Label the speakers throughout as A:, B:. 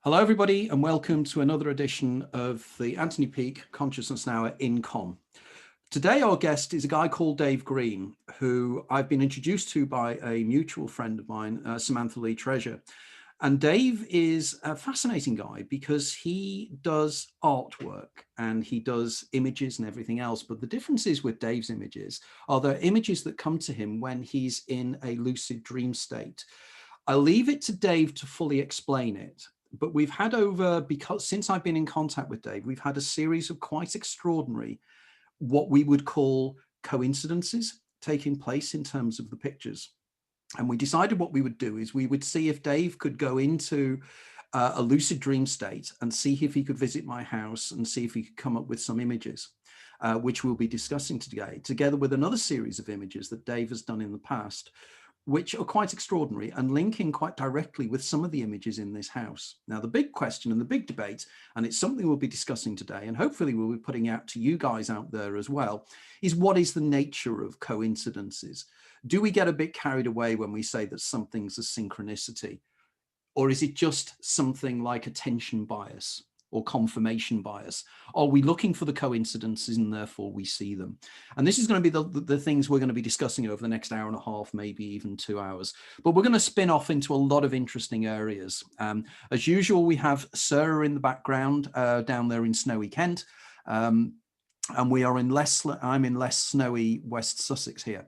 A: Hello, everybody, and welcome to another edition of the Anthony Peake Consciousness Now at INCON. Today, our guest is a guy called Dave Green, who I've been introduced to by a mutual friend of mine, Samantha Lee Treasure. And Dave is a fascinating guy because he does artwork and he does images and everything else. But the difference is with Dave's images are the images that come to him when he's in a lucid dream state. I'll leave it to Dave to fully explain it. But we've had because since I've been in contact with Dave, we've had a series of quite extraordinary, what we would call coincidences taking place in terms of the pictures. And we decided what we would do is we would see if Dave could go into a lucid dream state and see if he could visit my house and see if he could come up with some images, which we'll be discussing today, together with another series of images that Dave has done in the past, which are quite extraordinary and linking quite directly with some of the images in this house. Now, the big question and the big debate, and it's something we'll be discussing today, and hopefully we'll be putting out to you guys out there as well, is what is the nature of coincidences? Do we get a bit carried away when we say that something's a synchronicity? Or is it just something like attention bias or confirmation bias? Are we looking for the coincidences and therefore we see them? And this is going to be the things we're going to be discussing over the next hour and a half, maybe even 2 hours. But we're going to spin off into a lot of interesting areas. As usual, we have Sarah in the background down there in snowy Kent. And we are I'm in less snowy West Sussex here.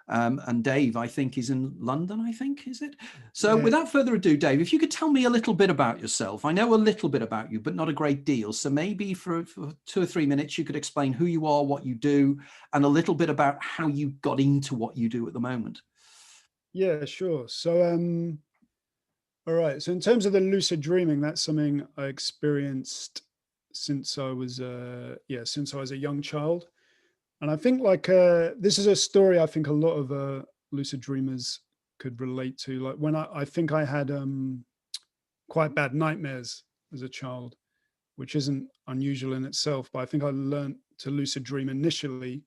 A: And Dave, I think, is in London, I think, is it? So without further ado, Dave, if you could tell me a little bit about yourself. I know a little bit about you, but not a great deal. So maybe for 2 or 3 minutes, you could explain who you are, what you do, and a little bit about how you got into what you do at the moment.
B: Yeah, sure. So, all right. So in terms of the lucid dreaming, that's something I experienced since I was, since I was a young child. And I think this is a story I think a lot of lucid dreamers could relate to. Like when I think I had quite bad nightmares as a child, which isn't unusual in itself. But I think I learned to lucid dream initially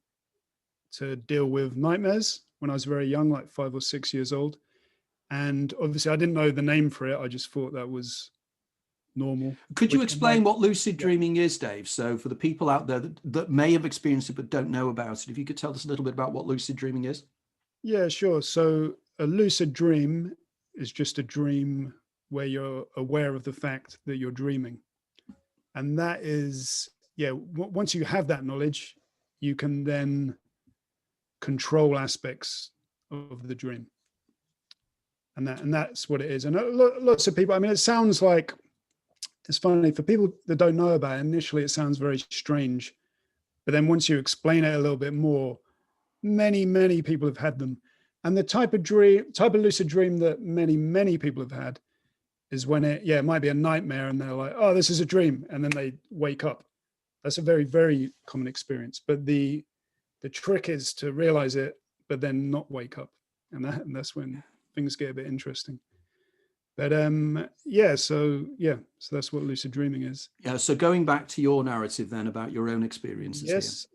B: to deal with nightmares when I was very young, like 5 or 6 years old. And obviously I didn't know the name for it. I just thought that was normal.
A: Could you explain what lucid dreaming is, Dave? So for the people out there that may have experienced it but don't know about it, if you could tell us a little bit about what lucid dreaming is.
B: Yeah, sure. So a lucid dream is just a dream where you're aware of the fact that you're dreaming. And that is, once you have that knowledge, you can then control aspects of the dream. And that's what it is. And lots of people, I mean, it sounds like, it's funny for people that don't know about it. Initially, it sounds very strange, but then once you explain it a little bit more, many people have had them. And the type of lucid dream that many people have had is when it might be a nightmare and they're like, oh, this is a dream. And then they wake up. That's a very, very common experience. But the trick is to realize it, but then not wake up. And that's when things get a bit interesting. But so that's what lucid dreaming is.
A: Yeah. So going back to your narrative then about your own experiences.
B: Yes.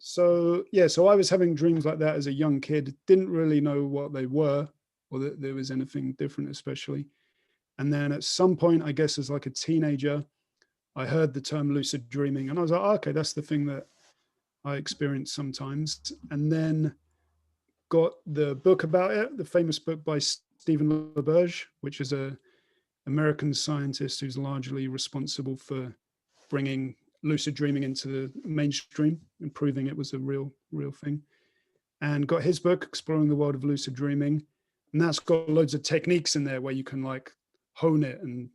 B: Here. So I was having dreams like that as a young kid. Didn't really know what they were or that there was anything different, especially. And then at some point, I guess as like a teenager, I heard the term lucid dreaming, and I was like, oh, okay, that's the thing that I experience sometimes. And then got the book about it, the famous book by Stephen LaBerge, which is a American scientist who's largely responsible for bringing lucid dreaming into the mainstream and proving it was a real thing. And got his book, Exploring the World of Lucid Dreaming. And that's got loads of techniques in there where you can like hone it and,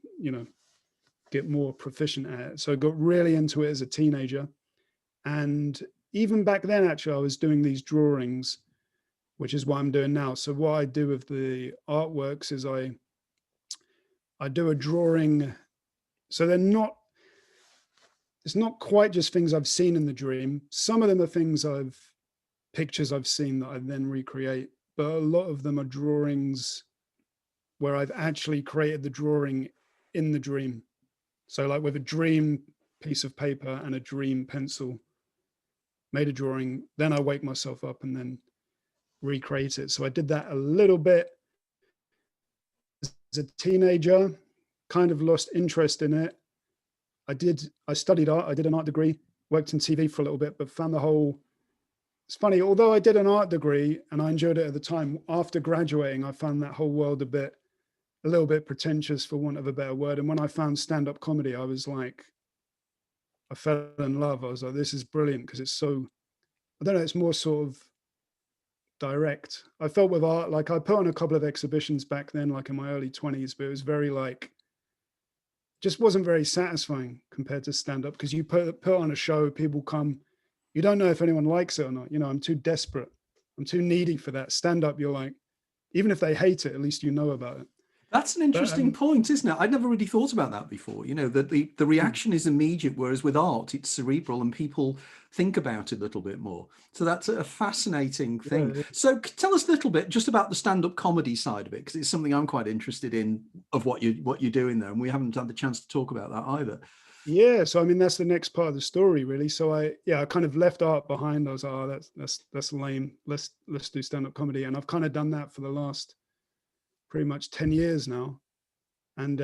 B: get more proficient at it. So I got really into it as a teenager. And even back then, actually, I was doing these drawings, which is what I'm doing now. So what I do with the artworks is I do a drawing. So it's not quite just things I've seen in the dream. Some of them are pictures I've seen that I then recreate, but a lot of them are drawings where I've actually created the drawing in the dream. So like with a dream piece of paper and a dream pencil, made a drawing, then I wake myself up and then recreate it. So I did that a little bit as a teenager, kind of lost interest in it. I studied art. I did an art degree, worked in TV for a little bit, but found it's funny, although I did an art degree and I enjoyed it at the time, after graduating, I found that whole world a little bit pretentious, for want of a better word. And when I found stand-up comedy, I was like, I fell in love. I was like, this is brilliant, because it's so, I don't know, it's more sort of direct. I felt with art, like I put on a couple of exhibitions back then, like in my early 20s, but it was very like, just wasn't very satisfying compared to stand-up, because you put on a show, people come, you don't know if anyone likes it or not. You know, I'm too desperate. I'm too needy for that. Stand-up, you're like, even if they hate it, at least you know about it.
A: That's an interesting point, isn't it? I'd never really thought about that before. You know, that the reaction is immediate, whereas with art, it's cerebral and people think about it a little bit more. So that's a fascinating thing.
B: Yeah.
A: So tell us a little bit just about the stand-up comedy side of it, because it's something I'm quite interested in, of what you're doing there, and we haven't had the chance to talk about that either.
B: Yeah, so I mean, that's the next part of the story, really. So I kind of left art behind. I was like, oh, that's lame. Let's do stand-up comedy, and I've kind of done that for the last pretty much 10 years now. And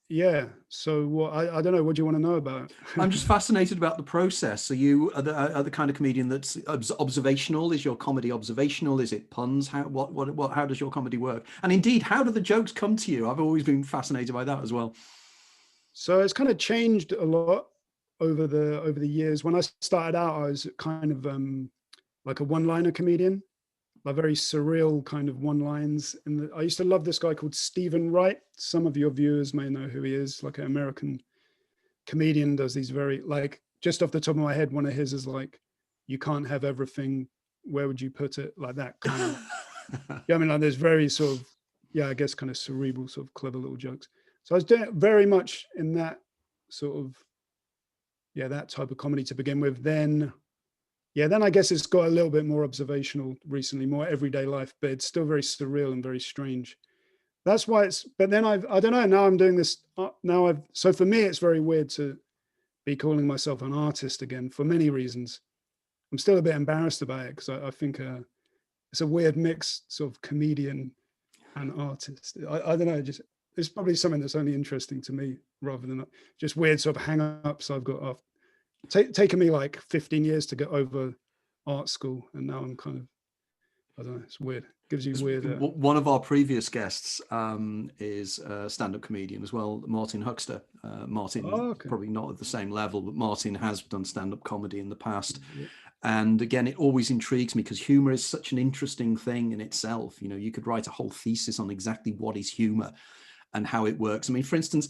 B: yeah, so what, I don't know, what do you want to know about it?
A: I'm just fascinated about the process. So you are the kind of comedian that's observational. Is your comedy observational? Is it puns? How how does your comedy work? And indeed, how do the jokes come to you? I've always been fascinated by that as well.
B: So it's kind of changed a lot over the years. When I started out, I was kind of like a one-liner comedian, like very surreal kind of one-lines. And I used to love this guy called Stephen Wright. Some of your viewers may know who he is, like an American comedian, does these very, like, just off the top of my head, one of his is like, you can't have everything, where would you put it? Like that kind of, yeah, I mean, like there's very sort of, yeah, I guess kind of cerebral, sort of clever little jokes. So I was doing it very much in that sort of, yeah, that type of comedy to begin with. Then I guess it's got a little bit more observational recently, more everyday life, but it's still very surreal and very strange. That's why but then I don't know, now I'm doing this, so for me, it's very weird to be calling myself an artist again, for many reasons. I'm still a bit embarrassed about it, because I think it's a weird mix, sort of comedian and artist. I don't know, just, it's probably something that's only interesting to me, rather than just weird sort of hang-ups I've got. Taken me like 15 years to get over art school, and now I'm kind of, I don't know, it's weird. Gives you weird.
A: One of our previous guests is a stand-up comedian as well, Martin Huxter. Martin,
B: okay.
A: Probably not at the same level, but Martin has done stand-up comedy in the past. Yeah. And again, it always intrigues me, because humor is such an interesting thing in itself. You know, you could write a whole thesis on exactly what is humor and how it works. I mean, for instance,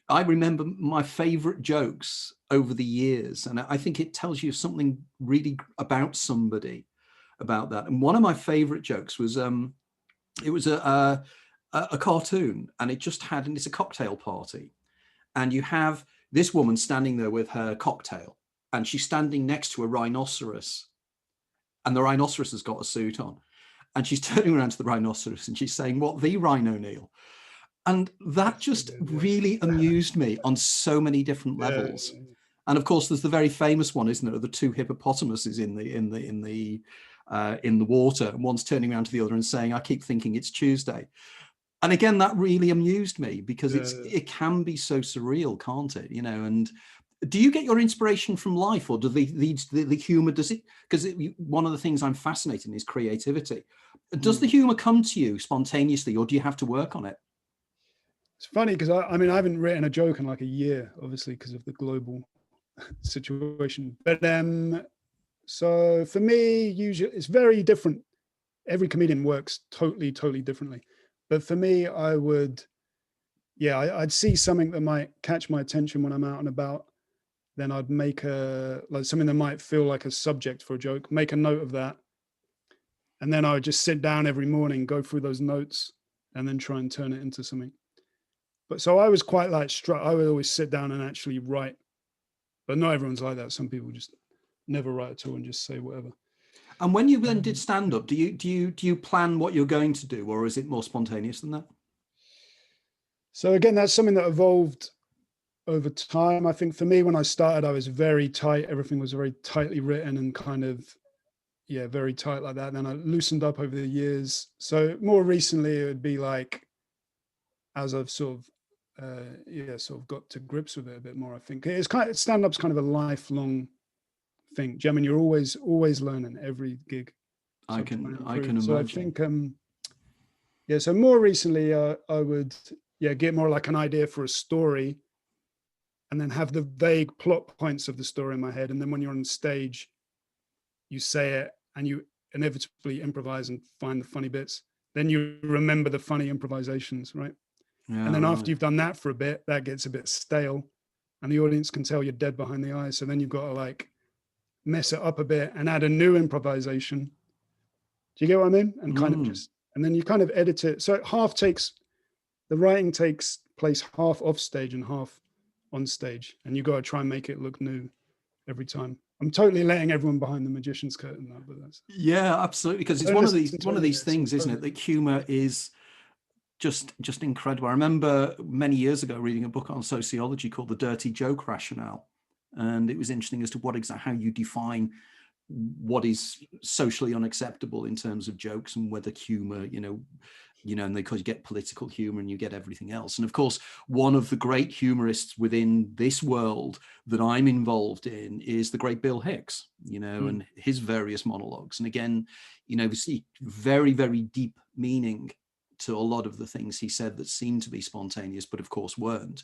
A: I remember my favorite jokes over the years, and I think it tells you something really about somebody, about that. And one of my favorite jokes was it was a cartoon, and and it's a cocktail party, and you have this woman standing there with her cocktail, and she's standing next to a rhinoceros, and the rhinoceros has got a suit on, and she's turning around to the rhinoceros and she's saying, "What, the rhino, Neil?" And that just really amused me on so many different levels. Yeah. And of course, there's the very famous one, isn't there? The two hippopotamuses in the water, and one's turning around to the other and saying, "I keep thinking it's Tuesday." And again, that really amused me, because it can be so surreal, can't it? You know, and do you get your inspiration from life, or do the humor, does it? Because one of the things I'm fascinated in is creativity. Does the humor come to you spontaneously, or do you have to work on it?
B: It's funny, because I mean, I haven't written a joke in like a year, obviously, because of the global situation. But so for me, usually it's very different. Every comedian works totally differently. But for me, I'd see something that might catch my attention when I'm out and about. Then I'd make something that might feel like a subject for a joke, make a note of that. And then I would just sit down every morning, go through those notes, and then try and turn it into something. But so I was quite like I would always sit down and actually write, but not everyone's like that. Some people just never write at all and just say whatever.
A: And when you then did stand up, do you plan what you're going to do, or is it more spontaneous than that?
B: So again, that's something that evolved over time. I think for me, when I started, I was very tight. Everything was very tightly written and kind of, yeah, very tight like that. And then I loosened up over the years. So more recently, it would be like, as I've sort of yeah, sort of got to grips with it a bit more. I think it's kind of, stand-up's kind of a lifelong thing. I mean, you're always learning every gig. So
A: I can imagine.
B: So I think yeah, so more recently I would get more like an idea for a story, and then have the vague plot points of the story in my head, and then when you're on stage you say it and you inevitably improvise and find the funny bits, then you remember the funny improvisations, right?
A: Yeah,
B: and then
A: right.
B: after you've done that for a bit, that gets a bit stale and the audience can tell you're dead behind the eyes. So then you've got to like mess it up a bit and add a new improvisation. Do you get what I mean? And kind of just, and then you kind of edit it. So the writing takes place half off stage and half on stage. And you got to try and make it look new every time. I'm totally letting everyone behind the magician's curtain now, but that's.
A: Yeah, absolutely. Because it's one of these things, isn't it? That humor is just incredible. I remember many years ago reading a book on sociology called The Dirty Joke Rationale. And it was interesting as to how you define what is socially unacceptable in terms of jokes, and whether humor, and because you get political humor and you get everything else. And of course, one of the great humorists within this world that I'm involved in is the great Bill Hicks, and his various monologues. And again, we see very, very deep meaning to a lot of the things he said that seemed to be spontaneous, but of course weren't.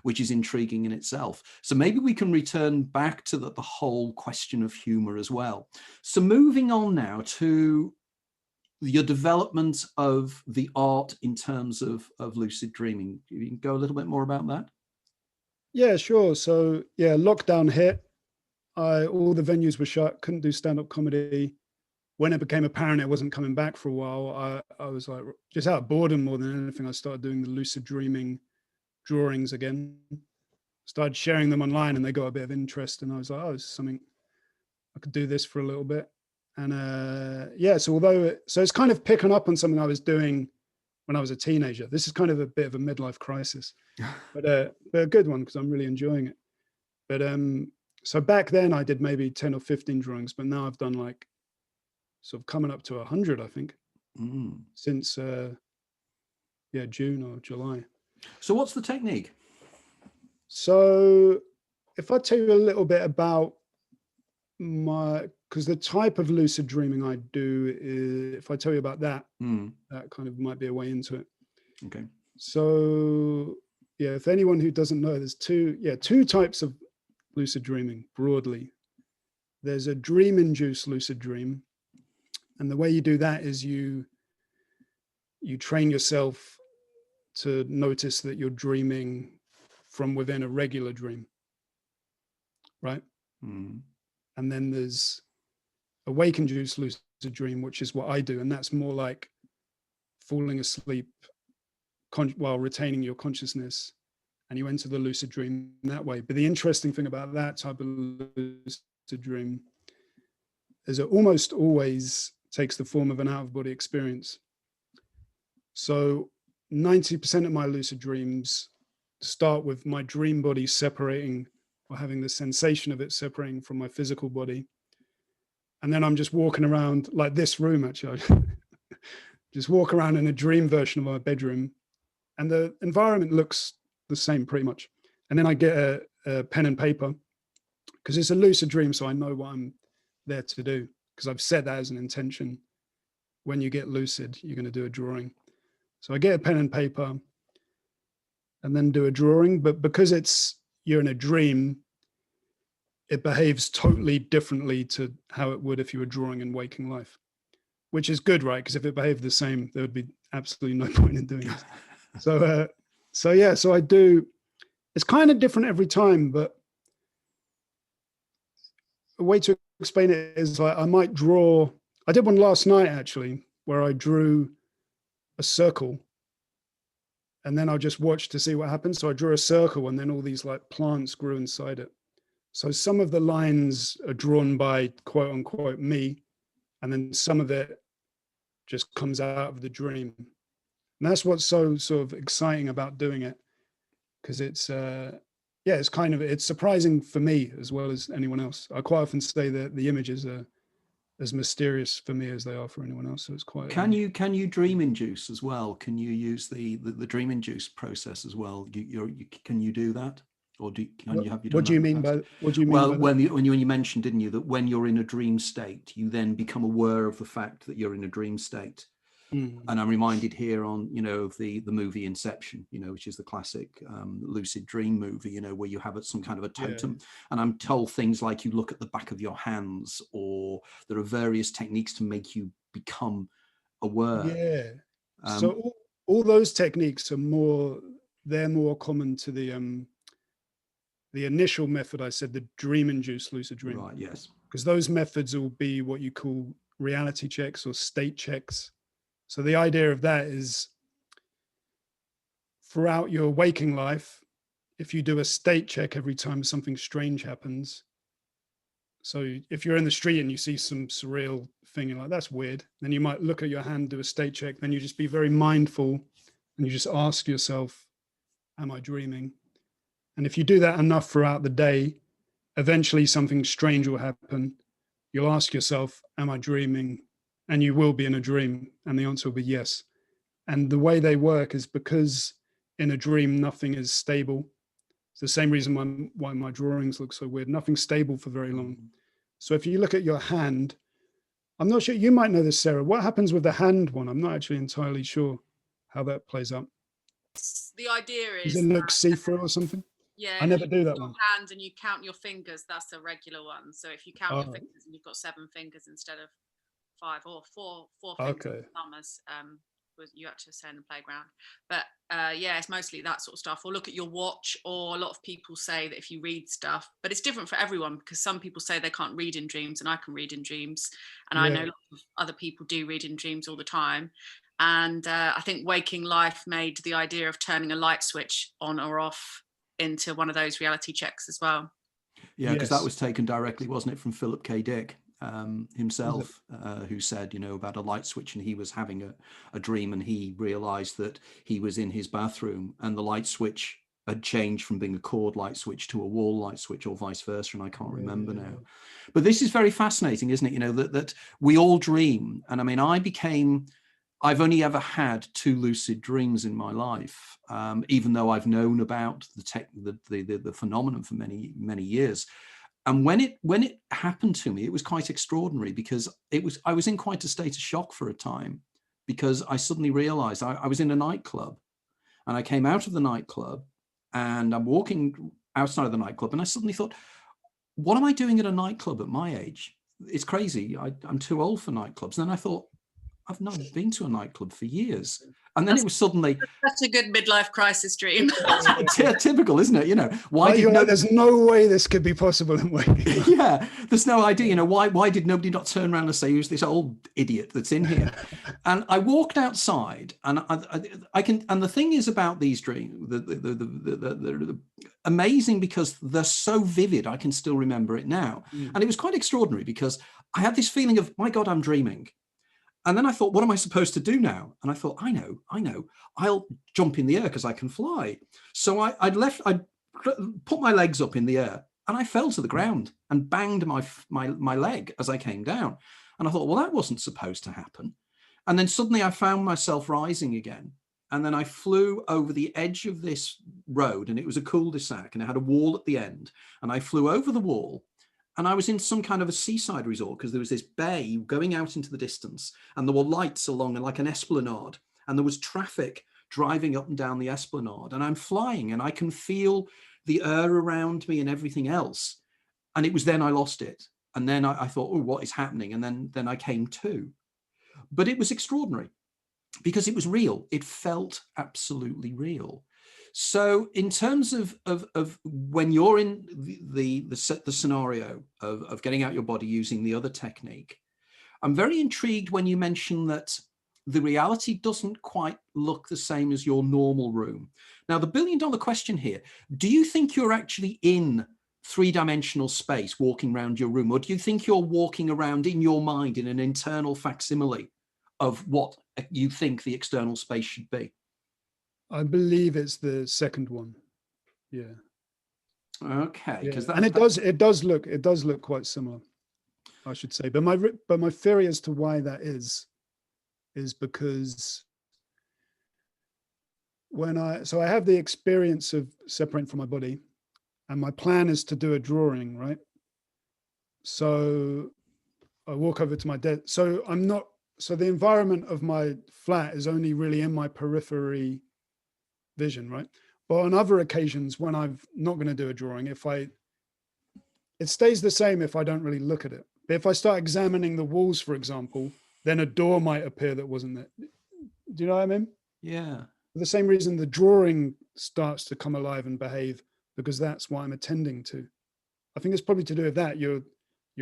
A: Which is intriguing in itself. So maybe we can return back to the whole question of humor as well. So moving on now to your development of the art in terms of lucid dreaming. You can go a little bit more about that?
B: Yeah, sure. So yeah, lockdown hit. All the venues were shut, couldn't do stand-up comedy. When it became apparent it wasn't coming back for a while, I was like, just out of boredom more than anything, I started doing the lucid dreaming drawings again, started sharing them online, and they got a bit of interest, and I was like, oh, it's something I could do this for a little bit. And so it's kind of picking up on something I was doing when I was a teenager. This is kind of a bit of a midlife crisis, but a good one because I'm really enjoying it. But so back then I did maybe 10 or 15 drawings, but now I've done like sort of coming up to 100, I think, since June or July.
A: So what's the technique?
B: So if I tell you a little bit about because the type of lucid dreaming I do is, if I tell you about that, that kind of might be a way into it.
A: Okay.
B: So yeah, if anyone who doesn't know, there's two types of lucid dreaming broadly. There's a dream-induced lucid dream. And the way you do that is you train yourself to notice that you're dreaming from within a regular dream, right? And then there's awake-induced lucid dream, which is what I do, and that's more like falling asleep while retaining your consciousness, and you enter the lucid dream that way. But the interesting thing about that type of lucid dream is it almost always takes the form of an out-of-body experience. So 90% of my lucid dreams start with my dream body separating, or having the sensation of it separating from my physical body. And then I'm just walking around like this room, actually. Just walk around in a dream version of my bedroom, and the environment looks the same pretty much. And then I get a pen and paper, because it's a lucid dream, so I know what I'm there to do, because I've set that as an intention. When you get lucid, you're going to do a drawing. So I get a pen and paper and then do a drawing. But because you're in a dream, it behaves totally differently to how it would if you were drawing in waking life, which is good, right? Because if it behaved the same, there would be absolutely no point in doing it. So I do, it's kind of different every time, but a way to explain it is like I might draw, I did one last night actually, where I drew a circle, and then I just watched to see what happens. So I drew a circle, and then all these like plants grew inside it. So some of the lines are drawn by quote unquote me, and then some of it just comes out of the dream. And that's what's so sort of exciting about doing it, because it's it's surprising for me as well as anyone else. I quite often say that the images are as mysterious for me as they are for anyone else. So it's quite.
A: Can you dream induce as well? Can you use the dream induce process as well? Can you do that, or have you done
B: what do you
A: that in
B: mean
A: the past?
B: by what do you mean
A: Well,
B: by
A: when
B: that?
A: you mentioned, didn't you, that when you're in a dream state, you then become aware of the fact that you're in a dream state.
B: Mm.
A: And I'm reminded here on, of the movie Inception, which is the classic lucid dream movie, where you have some kind of a totem.
B: Yeah.
A: And I'm told things like you look at the back of your hands, or there are various techniques to make you become aware.
B: Yeah. So all those techniques are they're more common to the initial method I said, the dream-induced lucid dream.
A: Right, yes.
B: Because those methods will be what you call reality checks or state checks. So the idea of that is throughout your waking life, if you do a state check every time something strange happens. So if you're in the street and you see some surreal thing, you're like, that's weird. Then you might look at your hand, do a state check. Then you just be very mindful and you just ask yourself, am I dreaming? And if you do that enough throughout the day, eventually something strange will happen. You'll ask yourself, am I dreaming? And you will be in a dream. And the answer will be yes. And the way they work is because in a dream, nothing is stable. It's the same reason why my drawings look so weird. Nothing's stable for very long. So if you look at your hand, I'm not sure, you might know this, Sarah. What happens with the hand one? I'm not actually entirely sure how that plays out.
C: The idea
B: Does
C: is
B: it look see-through or something?
C: Yeah,
B: I never do that one.
C: Hand and you count your fingers, that's a regular one. So if you count your fingers and you've got 7 fingers instead of 5 or 4 fingers,
B: Okay.
C: thumbers, was you actually say in the playground. But yeah, it's mostly that sort of stuff. Or look at your watch, or a lot of people say that if you read stuff, but it's different for everyone, because some people say they can't read in dreams, and I can read in dreams, and I know lots of other people do read in dreams all the time. And I think Waking Life made the idea of turning a light switch on or off into one of those reality checks as well.
A: Yeah, because that was taken directly, wasn't it, from Philip K. Dick himself, who said, about a light switch, and he was having a dream, and he realized that he was in his bathroom and the light switch had changed from being a cord light switch to a wall light switch, or vice versa, and I can't remember now. But this is very fascinating, isn't it? That we all dream. And I mean, I've only ever had 2 lucid dreams in my life, even though I've known about the phenomenon for many, many years. And when it happened to me, it was quite extraordinary, because I was in quite a state of shock for a time, because I suddenly realized I was in a nightclub, and I came out of the nightclub and I'm walking outside of the nightclub, and I suddenly thought, what am I doing at a nightclub at my age? It's crazy. I'm too old for nightclubs. And then I thought, I've not been to a nightclub for years. And then it was suddenly
C: such a good midlife crisis dream.
A: Typical, isn't it?
B: Why there's no way this could be possible in Waking Life.
A: Yeah, there's no idea. Why did nobody not turn around and say, who's this old idiot that's in here? And I walked outside, and I can. And the thing is about these dreams, the amazing, because they're so vivid. I can still remember it now, and it was quite extraordinary, because I had this feeling of, my God, I'm dreaming. And then I thought, what am I supposed to do now? And I thought, I know, I'll jump in the air because I can fly. So I put my legs up in the air, and I fell to the ground and banged my leg as I came down. And I thought, well, that wasn't supposed to happen. And then suddenly I found myself rising again. And then I flew over the edge of this road, and it was a cul-de-sac, and it had a wall at the end. And I flew over the wall. And I was in some kind of a seaside resort, because there was this bay going out into the distance, and there were lights along like an esplanade, and there was traffic driving up and down the esplanade, and I'm flying, and I can feel the air around me and everything else. And it was then I lost it. And then I thought, oh, what is happening? And then I came to. But it was extraordinary, because it was real. It felt absolutely real. So in terms of when you're in the scenario of getting out your body using the other technique, I'm very intrigued when you mention that the reality doesn't quite look the same as your normal room. Now, the billion-dollar question here, do you think you're actually in 3-dimensional space walking around your room, or do you think you're walking around in your mind in an internal facsimile of what you think the external space should be?
B: I believe it's the second one. Yeah.
A: Okay.
B: Yeah. And it does look quite similar. I should say. But my theory as to why that is because I have the experience of separating from my body, and my plan is to do a drawing, right? So I walk over to my desk. So the environment of my flat is only really in my periphery vision, right? But on other occasions when I'm not going to do a drawing, it stays the same if I don't really look at it. But if I start examining the walls, for example, then a door might appear that wasn't there. Do you know what I mean?
A: Yeah.
B: For the same reason the drawing starts to come alive and behave, because that's what I'm attending to. I think it's probably to do with that, your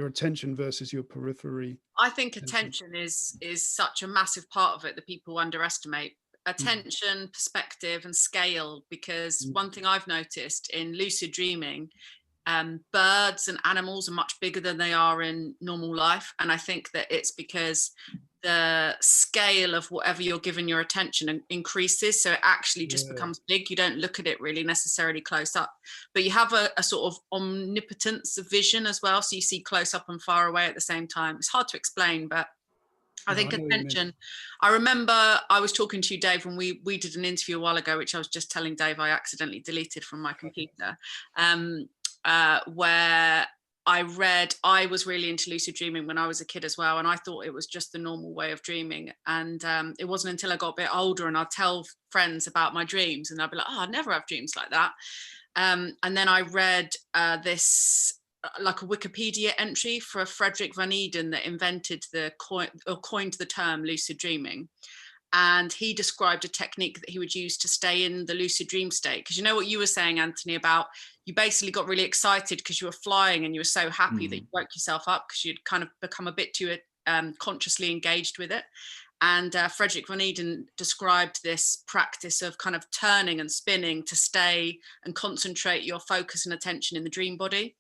B: attention versus your periphery.
C: I think attention is such a massive part of it that people underestimate. Attention, perspective, and scale. Because one thing I've noticed in lucid dreaming, birds and animals are much bigger than they are in normal life, and I think that it's because the scale of whatever you're giving your attention increases, so it actually just becomes big. You don't look at it really necessarily close up, but you have a sort of omnipotence of vision as well, so you see close up and far away at the same time. It's hard to explain, but I think attention. I remember I was talking to you, Dave, when we did an interview a while ago, which I was just telling Dave I accidentally deleted from my computer, where I was really into lucid dreaming when I was a kid as well, and I thought it was just the normal way of dreaming. And it wasn't until I got a bit older and I'd tell friends about my dreams, and they'd be like, "Oh, I never have dreams like that." And then I read this like a Wikipedia entry for Frederick Van Eden that invented coined the term lucid dreaming. And he described a technique that he would use to stay in the lucid dream state. Because you know what you were saying, Anthony, about you basically got really excited because you were flying and you were so happy that you woke yourself up because you'd kind of become a bit too consciously engaged with it. And Frederick Van Eden described this practice of kind of turning and spinning to stay and concentrate your focus and attention in the dream body.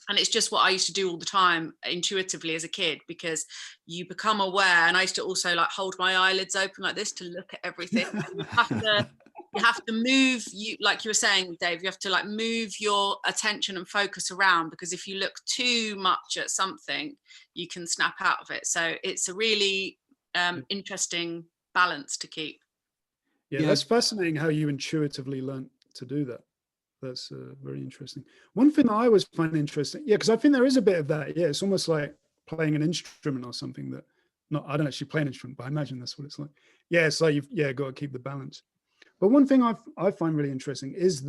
C: And it's just what I used to do all the time intuitively as a kid, because you become aware. And I used to also like hold my eyelids open like this to look at everything. And you have to move, like you were saying, Dave, you have to like move your attention and focus around, because if you look too much at something, you can snap out of it. So it's a really interesting balance to keep.
B: Yeah, that's fascinating how you intuitively learn to do that. That's very interesting. One thing that I always find interesting, because I think there is a bit of that. Yeah, it's almost like playing an instrument or something that, I don't actually play an instrument, but I imagine that's what it's like. Yeah, it's like you've got to keep the balance. But one thing I find really interesting is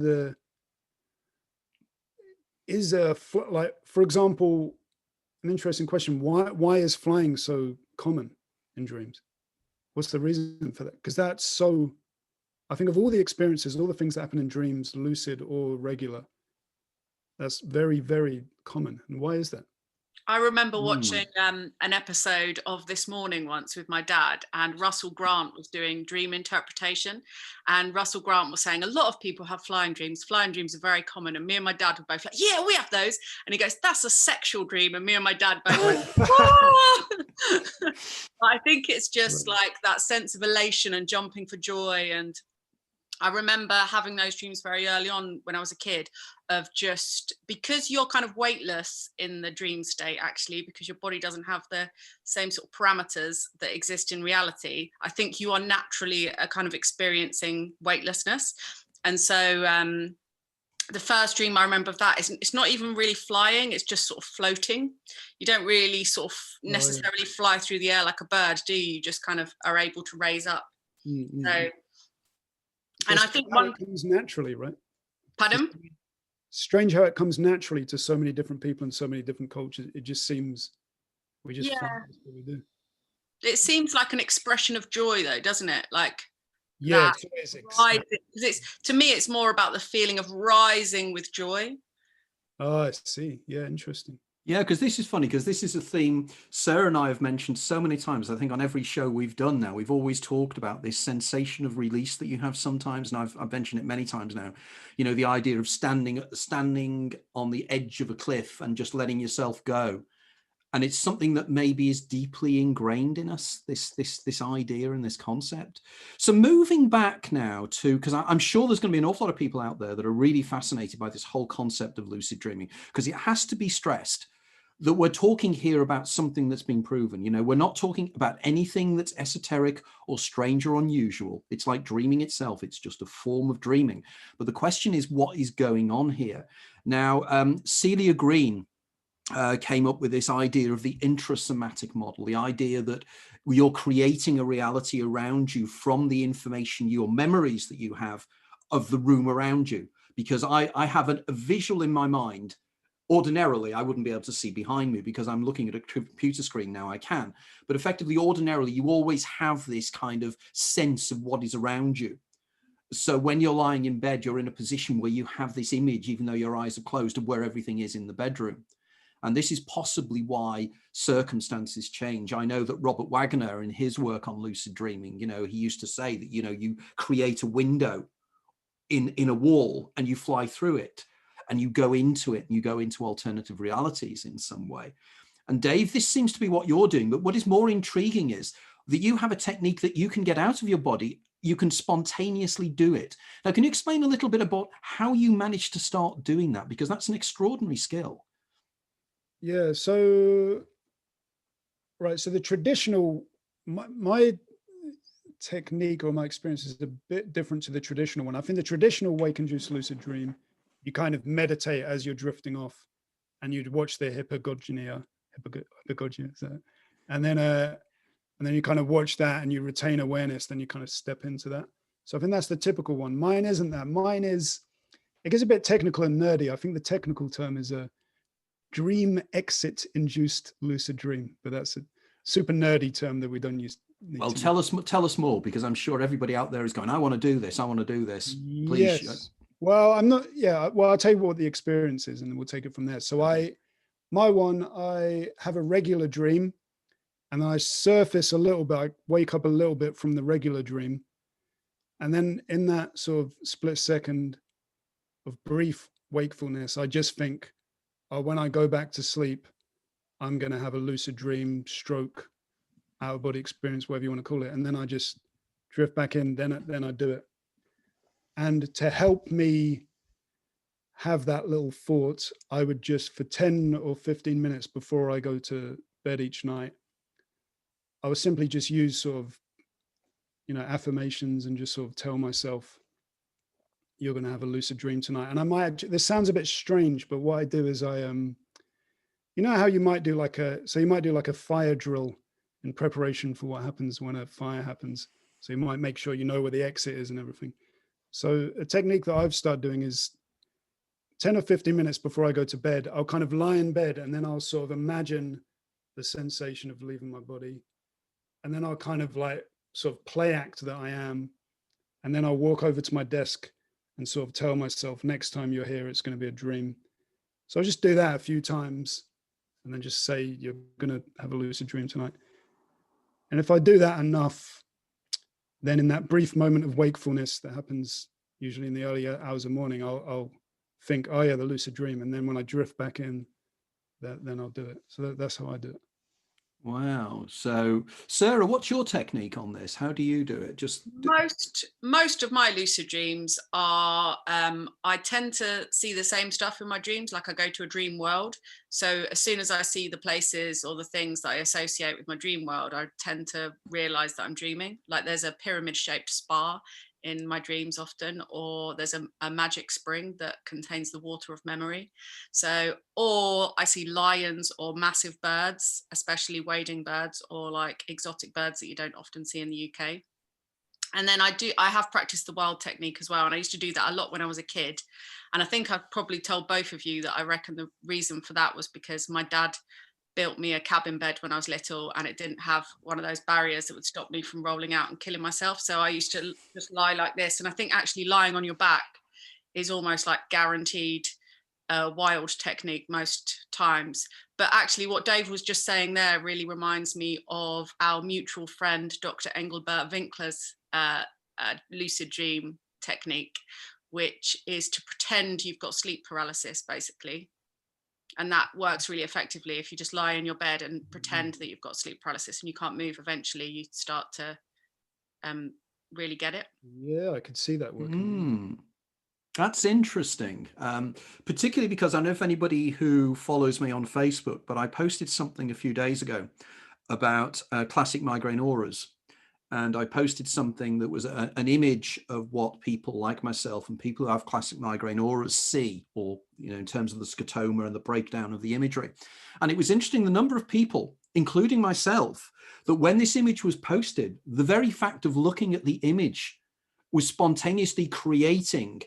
B: like, for example, an interesting question: why is flying so common in dreams? What's the reason for that? Because that's so. I think of all the experiences, all the things that happen in dreams, lucid or regular, that's very, very common. And why is that?
C: I remember watching an episode of This Morning once with my dad, and Russell Grant was doing dream interpretation. And Russell Grant was saying a lot of people have flying dreams. Flying dreams are very common. And me and my dad were both like, yeah, we have those. And he goes, that's a sexual dream. And me and my dad both went, oh! I think it's just like that sense of elation and jumping for joy. And I remember having those dreams very early on when I was a kid, of just because you're kind of weightless in the dream state, actually, because your body doesn't have the same sort of parameters that exist in reality. I think you are naturally kind of experiencing weightlessness. And so the first dream I remember of that is it's not even really flying, it's just sort of floating. You don't really sort of necessarily fly through the air like a bird, do you? You just kind of are able to raise up. So. And I think
B: it comes naturally, right?
C: Pardon?
B: Strange how it comes naturally to so many different people and so many different cultures. It just seems we just find that's what we do.
C: It seems like an expression of joy, though, doesn't it? Like it's to me, it's more about the feeling of rising with joy.
B: Oh, I see. Yeah, interesting.
A: Yeah, because this is funny, because this is a theme Sarah and I have mentioned so many times. I think on every show we've done now, we've always talked about this sensation of release that you have sometimes. And I've mentioned it many times now, the idea of standing on the edge of a cliff and just letting yourself go. And it's something that maybe is deeply ingrained in us, this idea and this concept. So moving back now to, because I'm sure there's going to be an awful lot of people out there that are really fascinated by this whole concept of lucid dreaming, because it has to be stressed that we're talking here about something that's been proven. You know, we're not talking about anything that's esoteric or strange or unusual. It's like dreaming itself. It's just a form of dreaming. But the question is, what is going on here? Now, Celia Green came up with this idea of the intrasomatic model, the idea that you're creating a reality around you from the information, your memories that you have of the room around you. Because I have a visual in my mind. Ordinarily, I wouldn't be able to see behind me because I'm looking at a computer screen now, I can. But effectively, ordinarily, you always have this kind of sense of what is around you. So when you're lying in bed, you're in a position where you have this image, even though your eyes are closed, of where everything is in the bedroom. And this is possibly why circumstances change. I know that Robert Wagner, in his work on lucid dreaming, you know, he used to say that, you know, you create a window in a wall and you fly through it. And you go into it, and you go into alternative realities in some way. And Dave, this seems to be what you're doing. But what is more intriguing is that you have a technique that you can get out of your body. You can spontaneously do it. Now, can you explain a little bit about how you managed to start doing that? Because that's an extraordinary skill.
B: Yeah. So, right. So the traditional, my technique or my experience is a bit different to the traditional one. I think the traditional wake-induced lucid dream, you kind of meditate as you're drifting off, and you'd watch the hypnagogia, and then you kind of watch that and you retain awareness. Then you kind of step into that. So I think that's the typical one. Mine isn't that. Mine is, it gets a bit technical and nerdy. I think the technical term is a dream exit induced lucid dream, but that's a super nerdy term that we don't use.
A: Well, tell us more, because I'm sure everybody out there is going, I want to do this. I want to do this. Please.
B: Yes. Well, I'm not. Yeah. Well, I'll tell you what the experience is, and we'll take it from there. So I have a regular dream, and I surface a little bit. I wake up a little bit from the regular dream, and then in that sort of split second of brief wakefulness, I just think, oh, when I go back to sleep, I'm going to have a lucid dream, stroke, out of body experience, whatever you want to call it, and then I just drift back in. Then I do it. And to help me have that little thought, I would just, for 10 or 15 minutes before I go to bed each night, I would simply just use sort of, you know, affirmations and just sort of tell myself, you're going to have a lucid dream tonight. And I might, this sounds a bit strange, but what I do is you know how you might do like you might do like a fire drill in preparation for what happens when a fire happens. So you might make sure you know where the exit is and everything. So a technique that I've started doing is 10 or 15 minutes before I go to bed, I'll kind of lie in bed, and then I'll sort of imagine the sensation of leaving my body. And then I'll kind of like sort of play act that I am. And then I'll walk over to my desk and sort of tell myself, next time you're here, it's going to be a dream. So I'll just do that a few times and then just say, you're going to have a lucid dream tonight. And if I do that enough, then in that brief moment of wakefulness that happens usually in the early hours of morning, I'll think, oh yeah, the lucid dream. And then when I drift back in, then I'll do it. So that's how I do it.
A: Wow. So Sarah, what's your technique on this? How do you do it? Just
C: most of my lucid dreams are I tend to see the same stuff in my dreams, like I go to a dream world. So as soon as I see the places or the things that I associate with my dream world, I tend to realize that I'm dreaming. Like there's a pyramid shaped spa in my dreams often, or there's a magic spring that contains the water of memory. So, or I see lions or massive birds, especially wading birds or like exotic birds that you don't often see in the UK. And then I have practiced the wild technique as well. And I used to do that a lot when I was a kid. And I think I've probably told both of you that I reckon the reason for that was because my dad built me a cabin bed when I was little, and it didn't have one of those barriers that would stop me from rolling out and killing myself. So I used to just lie like this. And I think actually lying on your back is almost like guaranteed wild technique most times. But actually what Dave was just saying there really reminds me of our mutual friend, Dr. Engelbert Winkler's lucid dream technique, which is to pretend you've got sleep paralysis, basically. And that works really effectively. If you just lie in your bed and pretend that you've got sleep paralysis and you can't move, eventually you start to really get it.
B: Yeah, I could see that working.
A: That's interesting, particularly because I don't know if anybody who follows me on Facebook, but I posted something a few days ago about classic migraine auras. And I posted something that was an image of what people like myself and people who have classic migraine auras see, or, in terms of the scotoma and the breakdown of the imagery. And it was interesting, the number of people, including myself, that when this image was posted, the very fact of looking at the image was spontaneously creating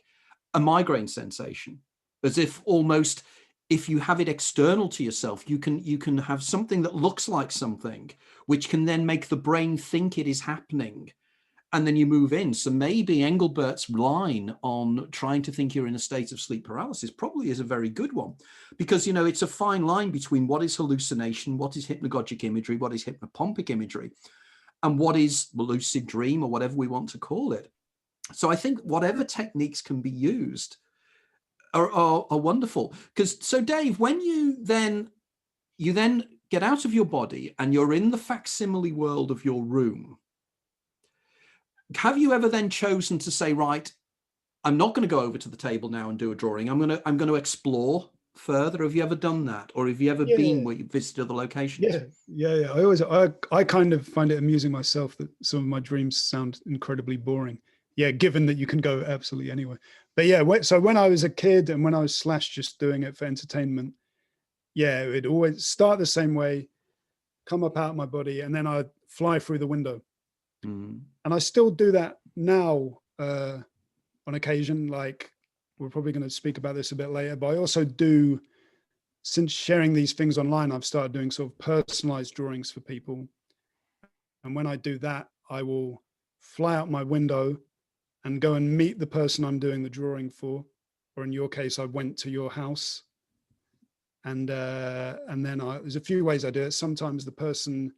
A: a migraine sensation, as if almost, if you have it external to yourself, you can have something that looks like something, which can then make the brain think it is happening, and then you move in. So maybe Engelbert's line on trying to think you're in a state of sleep paralysis probably is a very good one, because it's a fine line between what is hallucination, what is hypnagogic imagery, what is hypnopompic imagery, and what is lucid dream, or whatever we want to call it. So I think whatever techniques can be used are wonderful. So Dave, when you then get out of your body and you're in the facsimile world of your room, have you ever then chosen to say, right, I'm not going to go over to the table now and do a drawing. I'm going to explore further? Have you ever done that, or have you ever been where you visited other locations?
B: Yeah. I kind of find it amusing myself that some of my dreams sound incredibly boring. Yeah, given that you can go absolutely anywhere. But yeah, so when I was a kid and when I was just doing it for entertainment, yeah, it would always start the same way, come up out of my body, and then I'd fly through the window.
A: Mm.
B: And I still do that now on occasion. Like, we're probably going to speak about this a bit later, but I also do, since sharing these things online, I've started doing sort of personalized drawings for people. And when I do that, I will fly out my window and go and meet the person I'm doing the drawing for. Or in your case, I went to your house. And then there's a few ways I do it. Sometimes the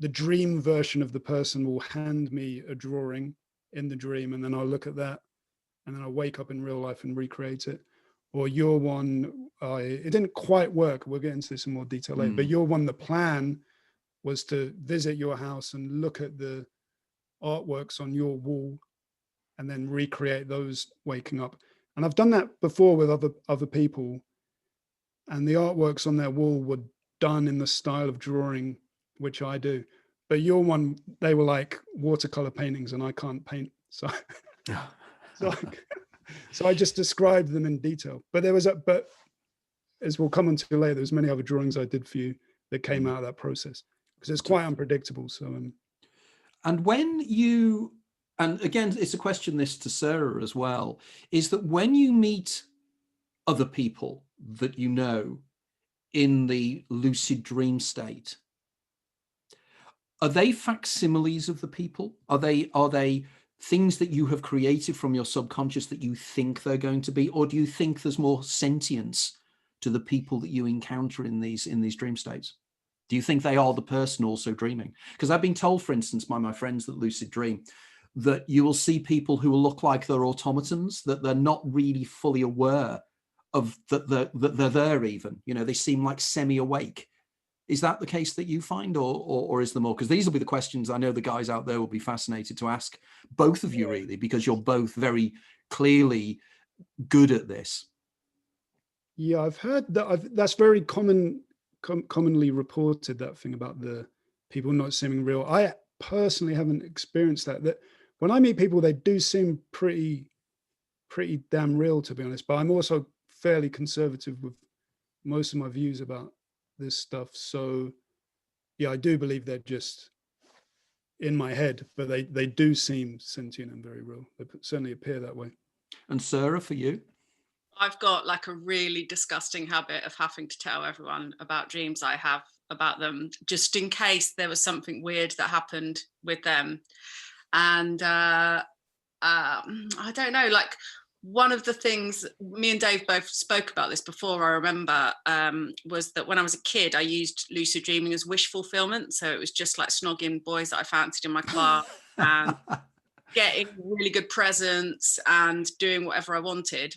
B: dream version of the person will hand me a drawing in the dream, and then I'll look at that, and then I'll wake up in real life and recreate it. Or your one, it didn't quite work. We'll get into this in more detail later. But your one, the plan was to visit your house and look at the artworks on your wall, and then recreate those waking up. And I've done that before with other people, and the artworks on their wall were done in the style of drawing which I do. But your one, they were like watercolor paintings, and I can't paint, so so I just described them in detail. But but as we'll come on to later, there's many other drawings I did for you that came out of that process, because it's quite unpredictable. So
A: and when you, and again, it's a question this to Sarah as well, is that when you meet other people that in the lucid dream state, are they facsimiles of the people? Are they things that you have created from your subconscious that you think they're going to be, or do you think there's more sentience to the people that you encounter in these dream states? Do you think they are the person also dreaming? Because I've been told, for instance, by my friends that lucid dream, that you will see people who will look like they're automatons, that they're not really fully aware of that they're there even. They seem like semi-awake. Is that the case that you find, or is there more? Because these will be the questions I know the guys out there will be fascinated to ask both of you, really, because you're both very clearly good at this.
B: Yeah, I've heard that. That's very commonly reported, that thing about the people not seeming real. I personally haven't experienced that. That when I meet people, they do seem pretty damn real, to be honest. But I'm also fairly conservative with most of my views about this stuff. So yeah, I do believe they're just in my head, but they do seem sentient and very real. They certainly appear that way.
A: And Sarah, for you?
C: I've got like a really disgusting habit of having to tell everyone about dreams I have about them, just in case there was something weird that happened with them. And I don't know, like, one of the things, me and Dave both spoke about this before, I remember, was that when I was a kid, I used lucid dreaming as wish fulfillment. So it was just like snogging boys that I fancied in my class and getting really good presents and doing whatever I wanted.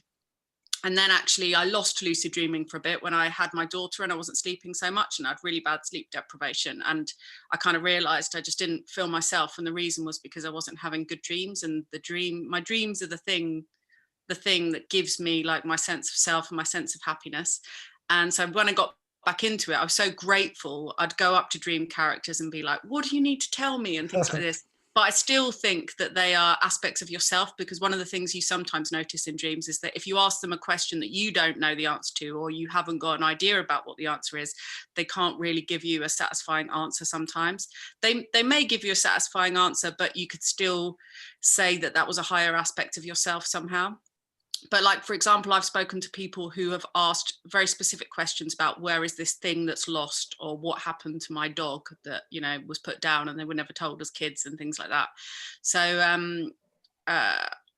C: And then actually I lost lucid dreaming for a bit when I had my daughter and I wasn't sleeping so much and I had really bad sleep deprivation. And I kind of realized I just didn't feel myself. And the reason was because I wasn't having good dreams, and my dreams are the thing the thing that gives me like my sense of self and my sense of happiness. And so when I got back into it, I was so grateful. I'd go up to dream characters and be like, what do you need to tell me, and things like this. But I still think that they are aspects of yourself, because one of the things you sometimes notice in dreams is that if you ask them a question that you don't know the answer to, or you haven't got an idea about what the answer is, they can't really give you a satisfying answer sometimes. They may give you a satisfying answer, but you could still say that that was a higher aspect of yourself somehow. But like, for example, I've spoken to people who have asked very specific questions about where is this thing that's lost, or what happened to my dog that, you know, was put down and they were never told as kids, and things like that. So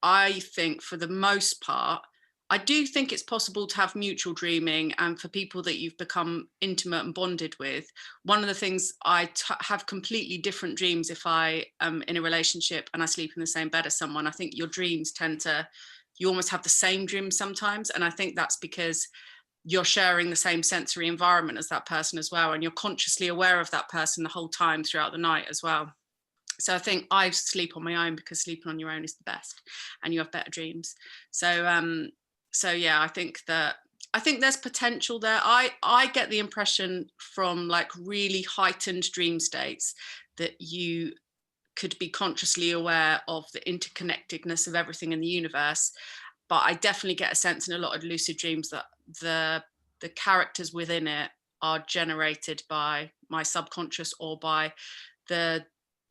C: I think for the most part, I do think it's possible to have mutual dreaming, and for people that you've become intimate and bonded with. One of the things, I have completely different dreams if I am in a relationship and I sleep in the same bed as someone. I think your dreams tend to, you almost have the same dreams sometimes. And I think that's because you're sharing the same sensory environment as that person as well. And you're consciously aware of that person the whole time throughout the night as well. So I think I sleep on my own because sleeping on your own is the best, and you have better dreams. So yeah, I think there's potential there. I get the impression from like really heightened dream states that you could be consciously aware of the interconnectedness of everything in the universe. But I definitely get a sense in a lot of lucid dreams that the characters within it are generated by my subconscious, or by the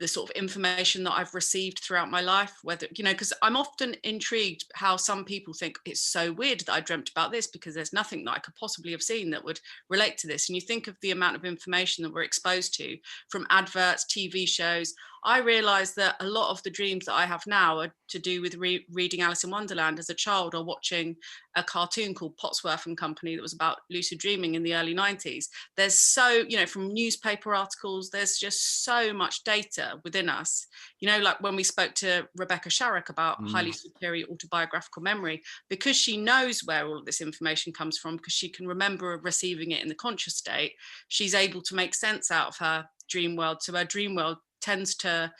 C: sort of information that I've received throughout my life. Whether, you know, because I'm often intrigued how some people think it's so weird that I dreamt about this, because there's nothing that I could possibly have seen that would relate to this. And you think of the amount of information that we're exposed to from adverts, TV shows. I realized that a lot of the dreams that I have now are to do with reading Alice in Wonderland as a child, or watching a cartoon called Potsworth and Company that was about lucid dreaming in the early 90s. There's so, you know, from newspaper articles, there's just so much data within us. You know, like when we spoke to Rebecca Sharrock about highly superior autobiographical memory, because she knows where all of this information comes from, because she can remember receiving it in the conscious state, she's able to make sense out of her dream world. So her dream world tends to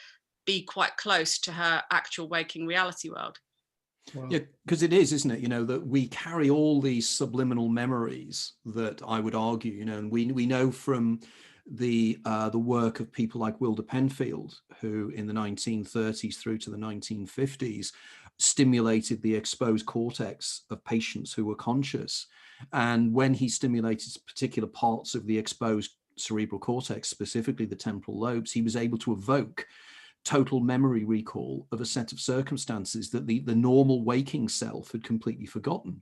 C: be quite close to her actual waking reality world.
A: Wow. Yeah, because it is, isn't it? You know, that we carry all these subliminal memories that I would argue, you know, and we know from the work of people like Wilder Penfield, who in the 1930s through to the 1950s stimulated the exposed cortex of patients who were conscious. And when he stimulated particular parts of the exposed cerebral cortex, specifically the temporal lobes, he was able to evoke total memory recall of a set of circumstances that the normal waking self had completely forgotten.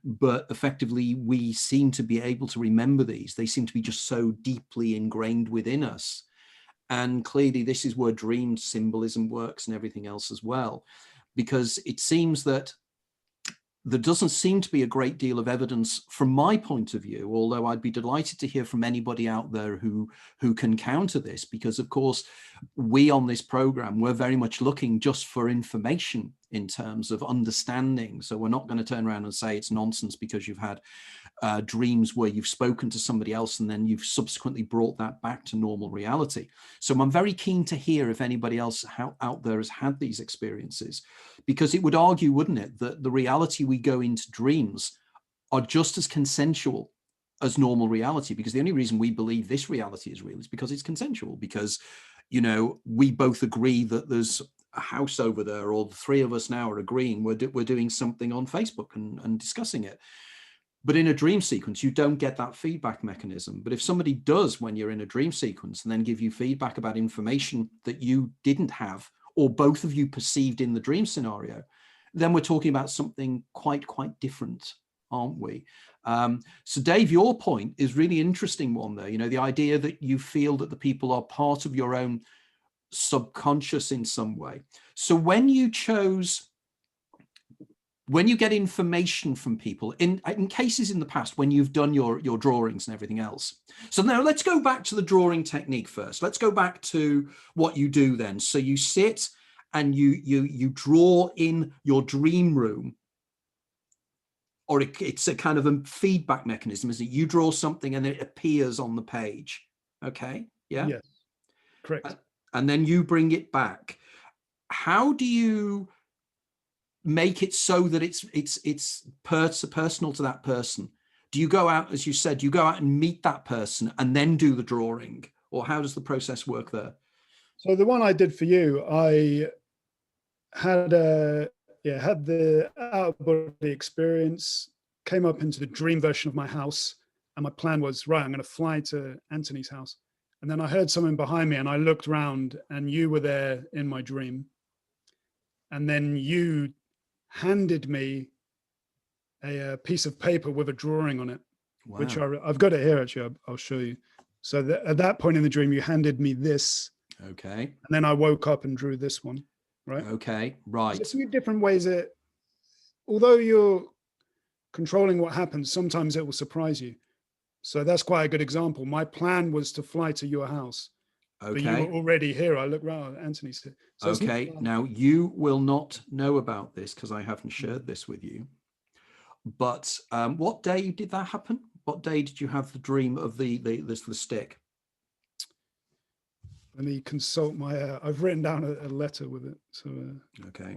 A: But effectively, we seem to be able to remember these. They seem to be just so deeply ingrained within us. And clearly, this is where dream symbolism works and everything else as well, because it seems that there doesn't seem to be a great deal of evidence from my point of view, although I'd be delighted to hear from anybody out there who can counter this, because of course, we on this program, we're very much looking just for information in terms of understanding. So we're not going to turn around and say it's nonsense because you've had dreams where you've spoken to somebody else and then you've subsequently brought that back to normal reality. So I'm very keen to hear if anybody else out there has had these experiences, because it would argue, wouldn't it, that the reality we go into dreams are just as consensual as normal reality, because the only reason we believe this reality is real is because it's consensual, because, you know, we both agree that there's a house over there, or the three of us now are agreeing we're doing something on Facebook and discussing it. But in a dream sequence, you don't get that feedback mechanism. But if somebody does, when you're in a dream sequence, and then give you feedback about information that you didn't have, or both of you perceived in the dream scenario, then we're talking about something quite different, aren't we? So Dave, your point is really interesting one there. You know, the idea that you feel that the people are part of your own subconscious in some way. So when you get information from people in cases in the past when you've done your drawings and everything else. So now let's go back to the drawing technique first. Let's go back to what you do then. So you sit and you draw in your dream room, or it's a kind of a feedback mechanism, is it? You draw something and it appears on the page. Okay. Yeah.
B: Yes. Correct.
A: And then you bring it back. How do you make it so that it's personal to that person? Do you go out, as you said, you go out and meet that person and then do the drawing, or how does the process work there?
B: So the one I did for you, I had the out of body experience, came up into the dream version of my house, and my plan was, right, I'm going to fly to Anthony's house. And then I heard someone behind me and I looked around and you were there in my dream. And then you handed me a piece of paper with a drawing on it,
A: Wow.
B: which I've got it here, actually. I'll show you. So at that point in the dream, you handed me this.
A: Okay.
B: And then I woke up and drew this one, right?
A: Okay, right.
B: There's a few different ways that, although you're controlling what happens, sometimes it will surprise you. So that's quite a good example. My plan was to fly to your house.
A: Okay.
B: But you were already here. I look around, Anthony's here. So
A: okay, now you will not know about this because I haven't shared this with you. But what day did that happen? What day did you have the dream of the stick?
B: Let me consult my. I've written down a letter with it. So
A: okay.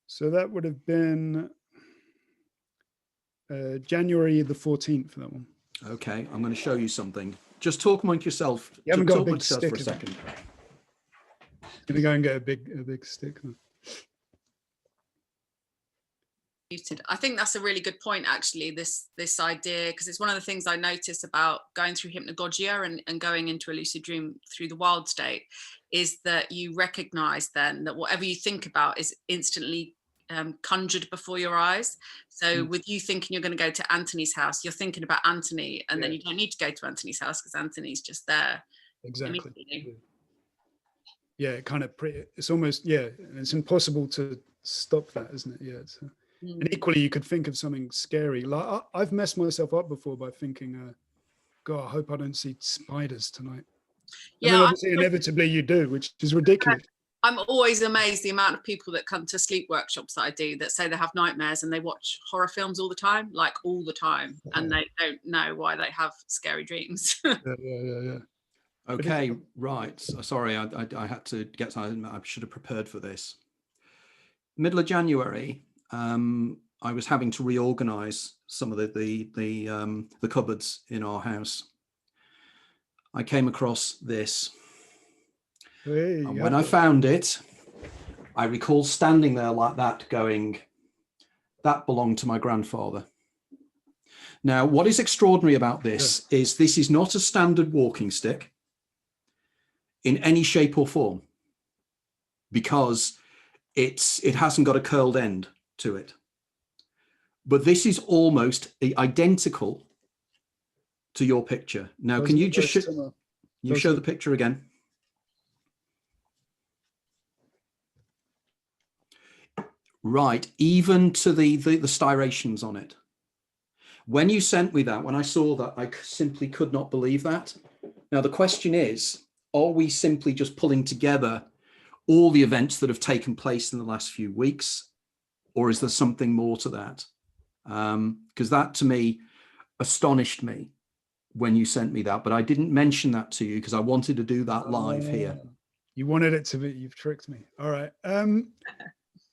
B: So that would have been January the 14th for that one.
A: Okay, I'm going to show you something. Just talk amongst yourself.
B: You haven't got a big
A: stick
B: stick
A: for a second.
B: I'm gonna go and get a big stick.
C: I think that's a really good point, actually, this idea, because it's one of the things I notice about going through hypnagogia and going into a lucid dream through the wild state, is that you recognize then that whatever you think about is instantly conjured before your eyes. So with you thinking you're going to go to Anthony's house, you're thinking about Anthony, and then you don't need to go to Anthony's house because Anthony's just there.
B: Exactly. Yeah, kind of it's almost, it's impossible to stop that, isn't it? Yeah. And equally, you could think of something scary. Like I've messed myself up before by thinking, God, I hope I don't see spiders tonight. Yeah, and then obviously inevitably you do, which is ridiculous.
C: I'm always amazed the amount of people that come to sleep workshops that I do that say they have nightmares and they watch horror films all the time, and they don't know why they have scary dreams.
B: Yeah.
A: Okay, right. Sorry, I had to get something. I should have prepared for this. Middle of January, I was having to reorganize some of the cupboards in our house. I came across this. And when I found it, I recall standing there like that going, that belonged to my grandfather. Now, what is extraordinary about this is not a standard walking stick in any shape or form, because it hasn't got a curled end to it. But this is almost identical to your picture. Now, can you just show the picture again? Right, even to the striations on it. When you sent me that, when I saw that, I simply could not believe that. Now, the question is, are we simply just pulling together all the events that have taken place in the last few weeks, or is there something more to that? Because that, to me, astonished me when you sent me that, but I didn't mention that to you because I wanted to do that live here.
B: You wanted it to be, you've tricked me. All right.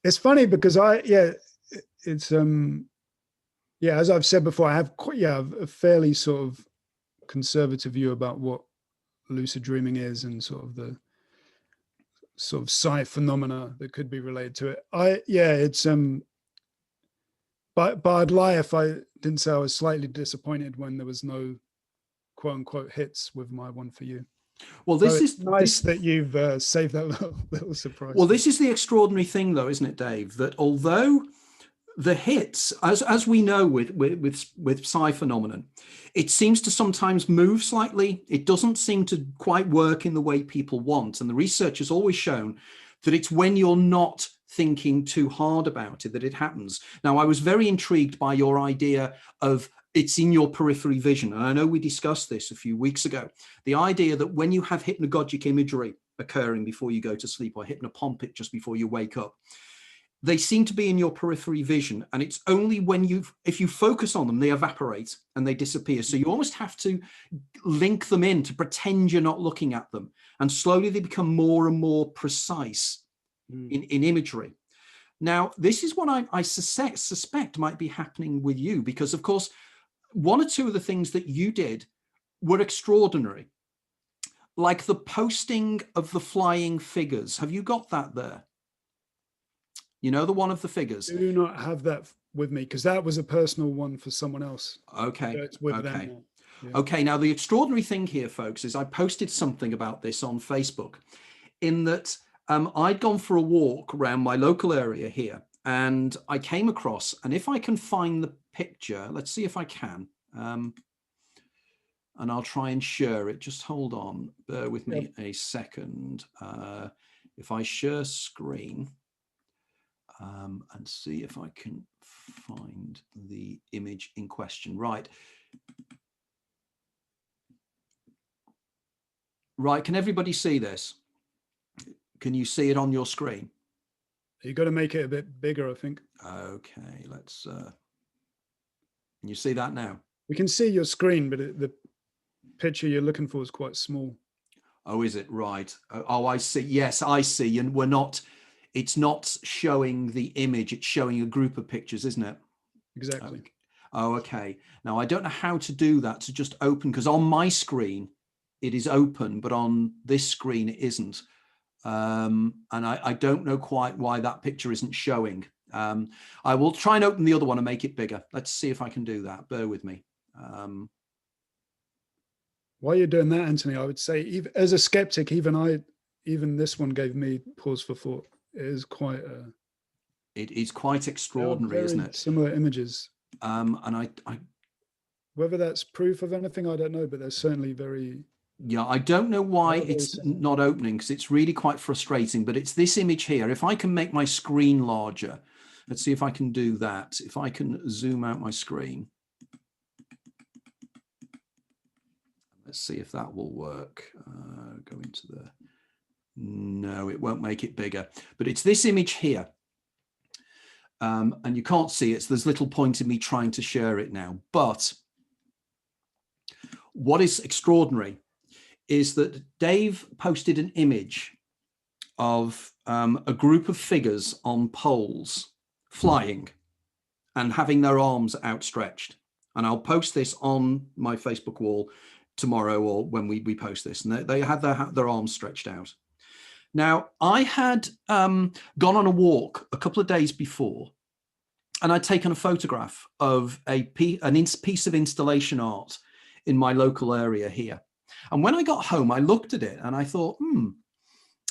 B: It's funny because as I've said before, I have a fairly sort of conservative view about what lucid dreaming is and sort of the sort of psi phenomena that could be related to it. But I'd lie if I didn't say I was slightly disappointed when there was no quote unquote hits with my one for you.
A: Well, this is
B: nice that you've saved that little surprise.
A: Well, this is the extraordinary thing, though, isn't it, Dave? That although the hits, as we know with psi phenomenon, it seems to sometimes move slightly. It doesn't seem to quite work in the way people want. And the research has always shown that it's when you're not thinking too hard about it that it happens. Now, I was very intrigued by your idea of it's in your periphery vision. And I know we discussed this a few weeks ago. The idea that when you have hypnagogic imagery occurring before you go to sleep or hypnopompic just before you wake up, they seem to be in your periphery vision. And it's only when if you focus on them, they evaporate and they disappear. So you almost have to link them in to pretend you're not looking at them. And slowly they become more and more precise in imagery. Now, this is what I suspect might be happening with you, because, of course, one or two of the things that you did were extraordinary, like the posting of the flying figures. Have you got that there? You know, the one of the figures.
B: Do not have that with me, because that was a personal one for someone else.
A: Okay.
B: So it's with
A: Okay.
B: them now. Yeah.
A: Okay. Now, the extraordinary thing here, folks, is I posted something about this on Facebook, in that I'd gone for a walk around my local area here, and I came across, and if I can find the picture, let's see if I can. And I'll try and share it. Just hold on, bear with me a second. If I share screen and see if I can find the image in question. Right. Right, can everybody see this? Can you see it on your screen?
B: You got to make it a bit bigger, I think.
A: Okay, let's, can you see that now?
B: We can see your screen, but the picture you're looking for is quite small.
A: Oh, is it? Right. Oh, I see. Yes, I see. And it's not showing the image, it's showing a group of pictures, isn't it?
B: Exactly.
A: Okay. Oh, okay. Now, I don't know how to do that, to just open, because on my screen, it is open, but on this screen, it isn't. And I don't know quite why that picture isn't showing. I will try and open the other one and make it bigger. Let's see if I can do that. Bear with me.
B: While you're doing that, Anthony, I would say, even as a skeptic, even this one gave me pause for thought. It is quite
A: it is quite extraordinary, isn't it?
B: Similar images.
A: And I
B: whether that's proof of anything, I don't know, but they're certainly very.
A: Yeah, I don't know why it's not opening, because it's really quite frustrating, but it's this image here. If I can make my screen larger, let's see if I can do that. If I can zoom out my screen. Let's see if that will work. Go into the, no, it won't make it bigger, but it's this image here. And you can't see it, so there's little point in me trying to share it now. But what is extraordinary is that Dave posted an image of a group of figures on poles flying and having their arms outstretched. And I'll post this on my Facebook wall tomorrow, or when we post this, and they had their arms stretched out. Now, I had gone on a walk a couple of days before, and I'd taken a photograph of a piece of installation art in my local area here. And when I got home, I looked at it and I thought,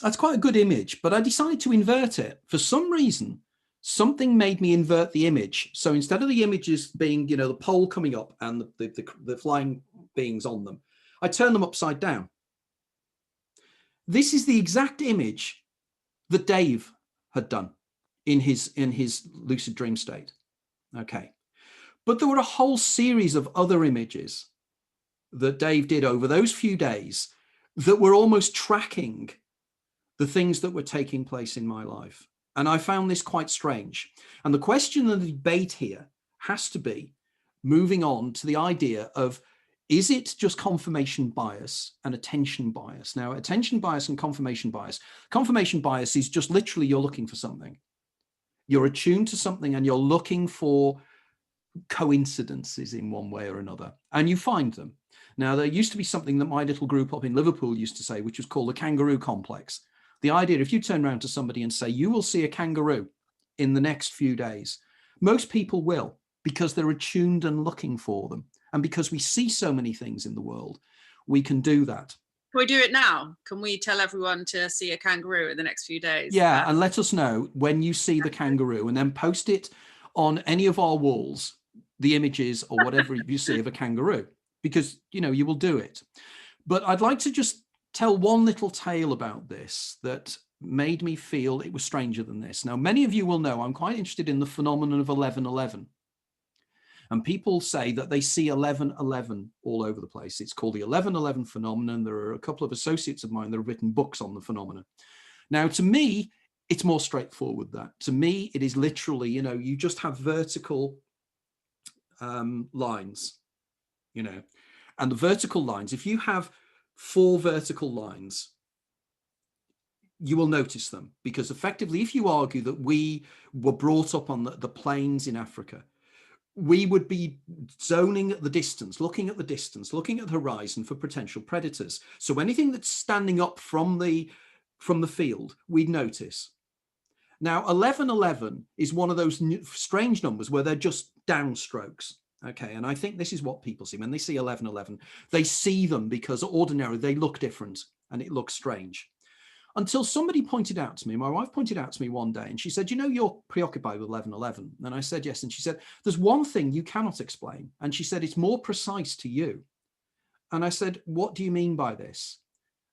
A: that's quite a good image, but I decided to invert it. For some reason, something made me invert the image. So instead of the images being, you know, the pole coming up and the flying beings on them, I turned them upside down. This is the exact image that Dave had done in his lucid dream state. Okay. But there were a whole series of other images that Dave did over those few days that were almost tracking the things that were taking place in my life. And I found this quite strange. And the question and the debate here has to be moving on to the idea of, is it just confirmation bias and attention bias? Now, attention bias and confirmation bias is just literally you're looking for something. You're attuned to something and you're looking for coincidences in one way or another, and you find them. Now, there used to be something that my little group up in Liverpool used to say, which was called the Kangaroo Complex. The idea, if you turn around to somebody and say, you will see a kangaroo in the next few days, most people will, because they're attuned and looking for them. And because we see so many things in the world, we can do that.
C: Can we do it now? Can we tell everyone to see a kangaroo in the next few days?
A: Yeah, and let us know when you see the kangaroo, and then post it on any of our walls, the images or whatever you see of a kangaroo, because, you know, you will do it. But I'd like to just tell one little tale about this that made me feel it was stranger than this. Now, many of you will know I'm quite interested in the phenomenon of 1111. And people say that they see 1111 all over the place. It's called the 1111 phenomenon. There are a couple of associates of mine that have written books on the phenomenon. Now, to me, it's more straightforward than that. To me, it is literally, you know, you just have vertical lines, you know, and the vertical lines, if you have 4 vertical lines, you will notice them, because effectively, if you argue that we were brought up on the plains in Africa, we would be zoning at the distance, looking at the horizon for potential predators. So anything that's standing up from the field, we'd notice. Now, 1111 is one of those strange numbers where they're just downstrokes. Okay, and I think this is what people see when they see 1111. They see them because ordinarily they look different and it looks strange. Until somebody pointed out to me, my wife pointed out to me one day, and she said, you know, you're preoccupied with 1111. And I said, yes. And she said, there's one thing you cannot explain. And she said, it's more precise to you. And I said, what do you mean by this?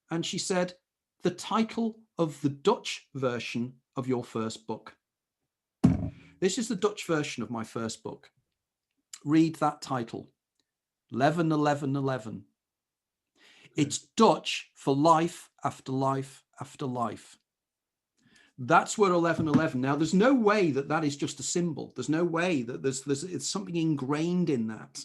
A: And she said, the title of the Dutch version of your first book. This is the Dutch version of my first book. Read that title, 111111. It's Dutch for life after life after life. That's where 1111. Now, there's no way that that is just a symbol. There's no way that it's something ingrained in that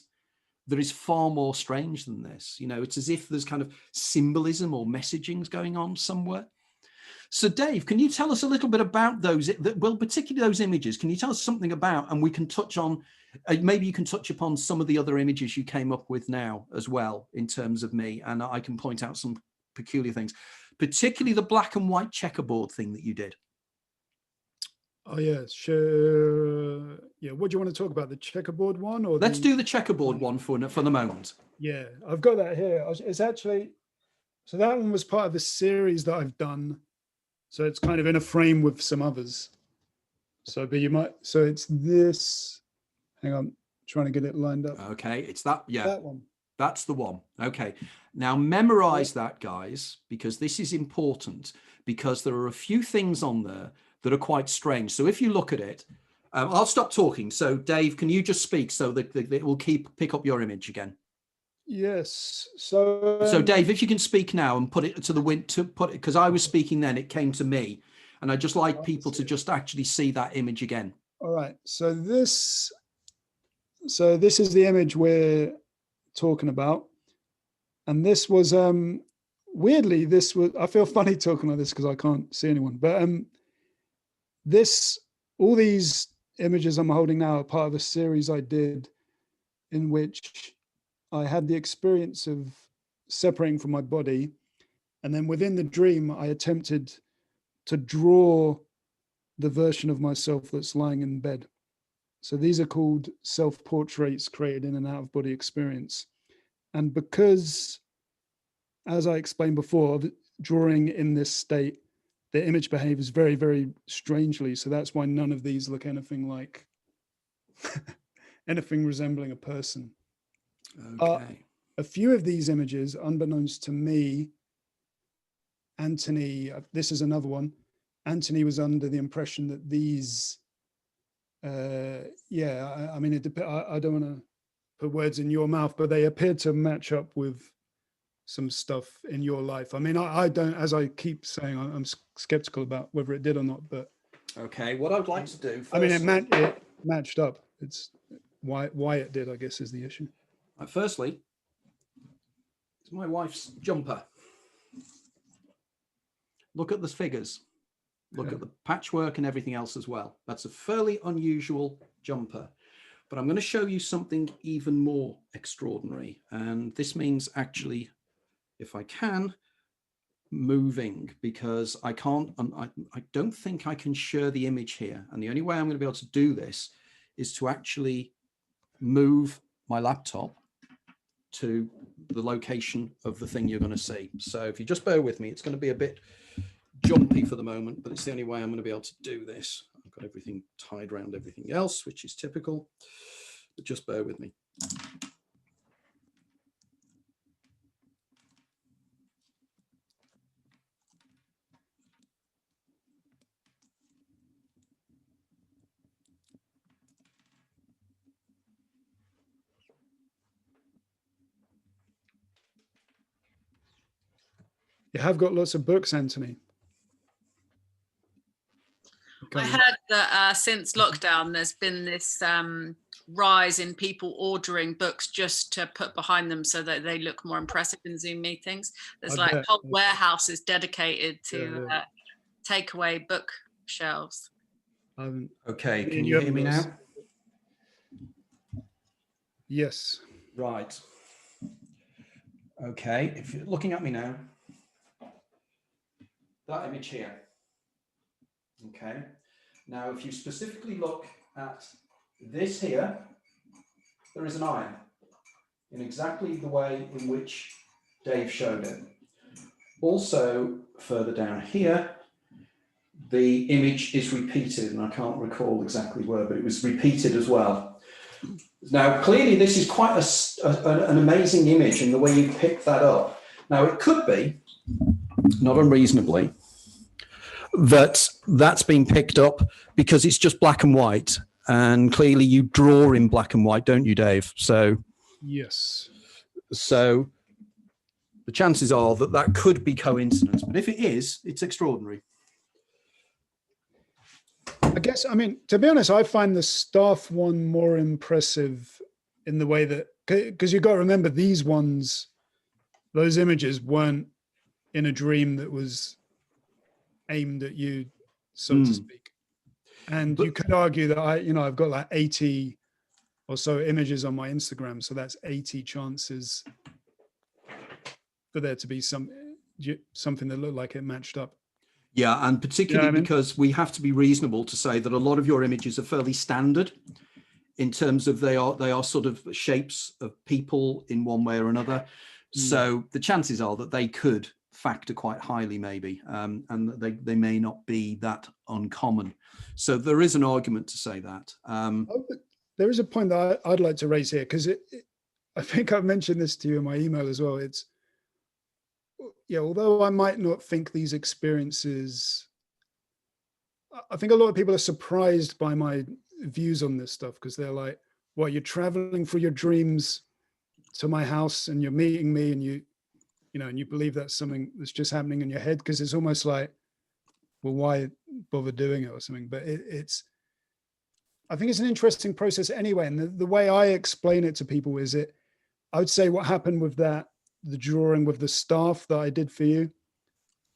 A: is far more strange than this. You know, it's as if there's kind of symbolism or messagings going on somewhere. So, Dave, can you tell us a little bit about those? Well, particularly those images. Can you tell us something about, and we can touch on, maybe you can touch upon some of the other images you came up with now as well, in terms of me, and I can point out some peculiar things, particularly the black and white checkerboard thing that you did.
B: Oh yeah, sure. Yeah, what do you want to talk about? The checkerboard one, or
A: let's do the checkerboard one for the moment.
B: Yeah, I've got that here. It's actually, so that one was part of the series that I've done. So it's kind of in a frame with some others. So, but you might, so it's this, hang on, trying to get it lined up.
A: Okay, it's that, yeah.
B: That one.
A: That's the one. Okay, now memorize that, guys, because this is important, because there are a few things on there that are quite strange. So if you look at it, I'll stop talking. So Dave, can you just speak so that it will pick up your image again?
B: Yes. So
A: Dave, if you can speak now and put it to the wind, to put it, because I was speaking then, it came to me, and I just like people to just actually see that image again.
B: All right. So this is the image we're talking about, and this was weirdly, I feel funny talking like this because I can't see anyone, but all these images I'm holding now are part of a series I did in which I had the experience of separating from my body. And then within the dream, I attempted to draw the version of myself that's lying in bed. So these are called self-portraits created in an out-of-body experience. And because, as I explained before, drawing in this state, the image behaves very, very strangely. So that's why none of these look anything like anything resembling a person.
A: Okay.
B: A few of these images, unbeknownst to me, Anthony, this is another one. Anthony was under the impression that these, I mean, I don't want to put words in your mouth, but they appear to match up with some stuff in your life. I mean, I don't, as I keep saying, I'm skeptical about whether it did or not, but.
A: Okay, what I'd like to do first.
B: I mean, it matched up. It's why it did, I guess, is the issue.
A: Firstly, it's my wife's jumper. Look at the figures. Look at the patchwork and everything else as well. That's a fairly unusual jumper. But I'm going to show you something even more extraordinary. And this means actually, if I can, moving, because I can't, I don't think I can share the image here. And the only way I'm going to be able to do this is to actually move my laptop to the location of the thing you're going to see. So if you just bear with me, it's going to be a bit jumpy for the moment, but it's the only way I'm going to be able to do this. I've got everything tied around everything else, which is typical, but just bear with me.
B: You have got lots of books, Anthony.
C: I heard that since lockdown, there's been this rise in people ordering books just to put behind them so that they look more impressive in Zoom meetings. There's whole warehouses dedicated to takeaway bookshelves.
A: Okay, can you hear me now?
B: Yes.
A: Right. Okay, if you're looking at me now, that image here. Okay, now if you specifically look at this here, there is an iron in exactly the way in which Dave showed it. Also, further down here, the image is repeated, and I can't recall exactly where, but it was repeated as well. Now, clearly, this is quite an amazing image in the way you pick that up. Now, it could be, not unreasonably, that that's been picked up because it's just black and white. And clearly, you draw in black and white, don't you, Dave? So,
B: yes.
A: So the chances are that that could be coincidence. But if it is, it's extraordinary.
B: I guess, I mean, to be honest, I find the staff one more impressive in the way that, because you've got to remember these ones, those images weren't in a dream that was aimed at you, so to speak. And you could argue that I've got like 80 or so images on my Instagram. So that's 80 chances for there to be something that looked like it matched up.
A: Yeah, and particularly because we have to be reasonable to say that a lot of your images are fairly standard in terms of they are sort of shapes of people in one way or another. So the chances are that they could factor quite highly maybe, and that they may not be that uncommon. So there is an argument to say that.
B: There is a point that I'd like to raise here, because I think I've mentioned this to you in my email as well. It's, yeah, although I might not think these experiences, I think a lot of people are surprised by my views on this stuff, because they're like, well, you're traveling through your dreams to my house and you're meeting me, and and you believe that's something that's just happening in your head, because it's almost like, well, why bother doing it or something? But I think it's an interesting process anyway. And the way I explain it to people is I would say what happened with the drawing with the staff that I did for you,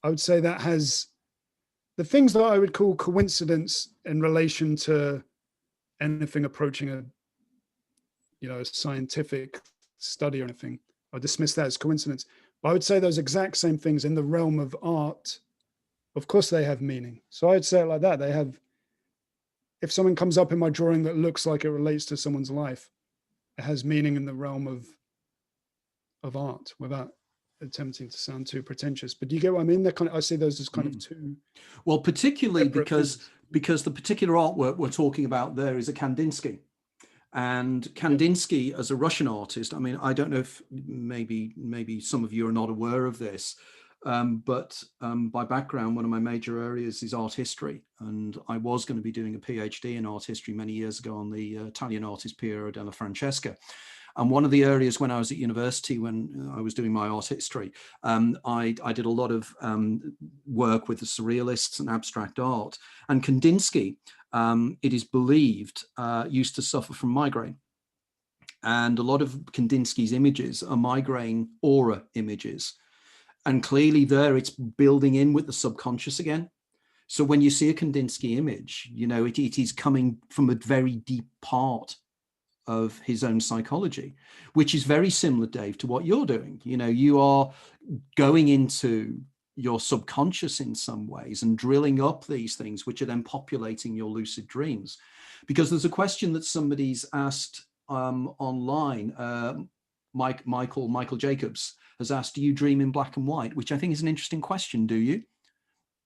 B: I would say that has the things that I would call coincidence in relation to anything approaching a scientific study or anything. I dismiss that as coincidence. But I would say those exact same things in the realm of art, of course they have meaning. So I'd say it like that. They have, if someone comes up in my drawing that looks like it relates to someone's life, it has meaning in the realm of art, without attempting to sound too pretentious. But do you get what I mean? I see those as kind of two.
A: Well, particularly because
B: things.
A: the particular artwork we're talking about there is a Kandinsky. And Kandinsky, as a Russian artist, I mean, I don't know if maybe some of you are not aware of this, but by background, one of my major areas is art history. And I was going to be doing a PhD in art history many years ago on the Italian artist Piero della Francesca. And one of the areas when I was at university, when I was doing my art history, I did a lot of work with the surrealists and abstract art. And Kandinsky, it is believed, used to suffer from migraine. And a lot of Kandinsky's images are migraine aura images. And clearly there it's building in with the subconscious again. So when you see a Kandinsky image, it is coming from a very deep part of his own psychology, which is very similar, Dave, to what you're doing. You are going into your subconscious in some ways and drilling up these things, which are then populating your lucid dreams. Because there's a question that somebody's asked online. Michael Jacobs has asked, do you dream in black and white? Which I think is an interesting question. Do you?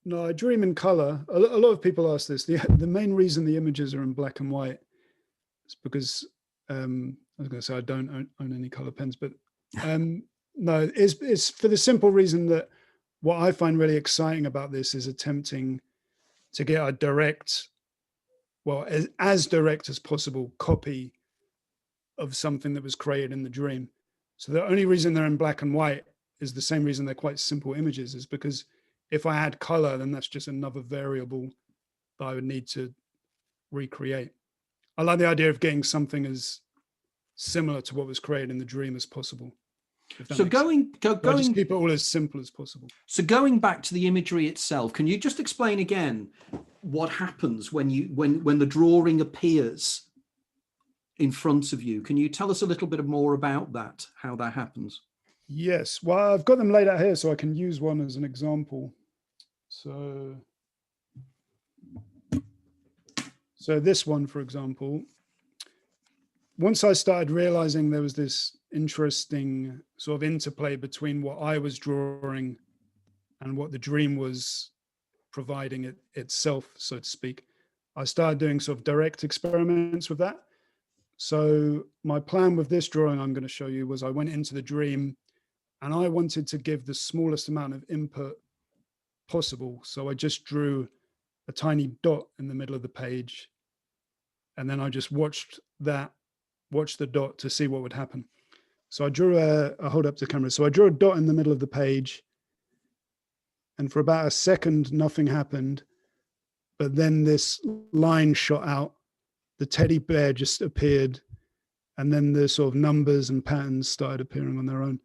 B: No, I dream in color. A lot of people ask this. The main reason the images are in black and white is because I was going to say I don't own any color pens, but no, it's for the simple reason that what I find really exciting about this is attempting to get a direct, well, as direct as possible copy of something that was created in the dream. So the only reason they're in black and white is the same reason they're quite simple images, is because if I add color, then that's just another variable that I would need to recreate. I like the idea of getting something as similar to what was created in the dream as possible. If that
A: So
B: makes sense. I just
A: going
B: keep it all as simple as possible.
A: so going back to the imagery itself, can you just explain again what happens when the drawing appears in front of you? Can you tell us a little bit more about that, how that happens?
B: Yes, well, I've got them laid out here so I can use one as an example. So this one, for example, once I started realizing there was this interesting sort of interplay between what I was drawing and what the dream was providing itself, so to speak, I started doing sort of direct experiments with that. So my plan with this drawing I'm going to show you was I went into the dream and I wanted to give the smallest amount of input possible. So I just drew a tiny dot in the middle of the page. And then I just watched the dot to see what would happen. So I drew I'll hold up the camera. So I drew a dot in the middle of the page. And for about a second, nothing happened. But then this line shot out. The teddy bear just appeared. And then the sort of numbers and patterns started appearing on their own.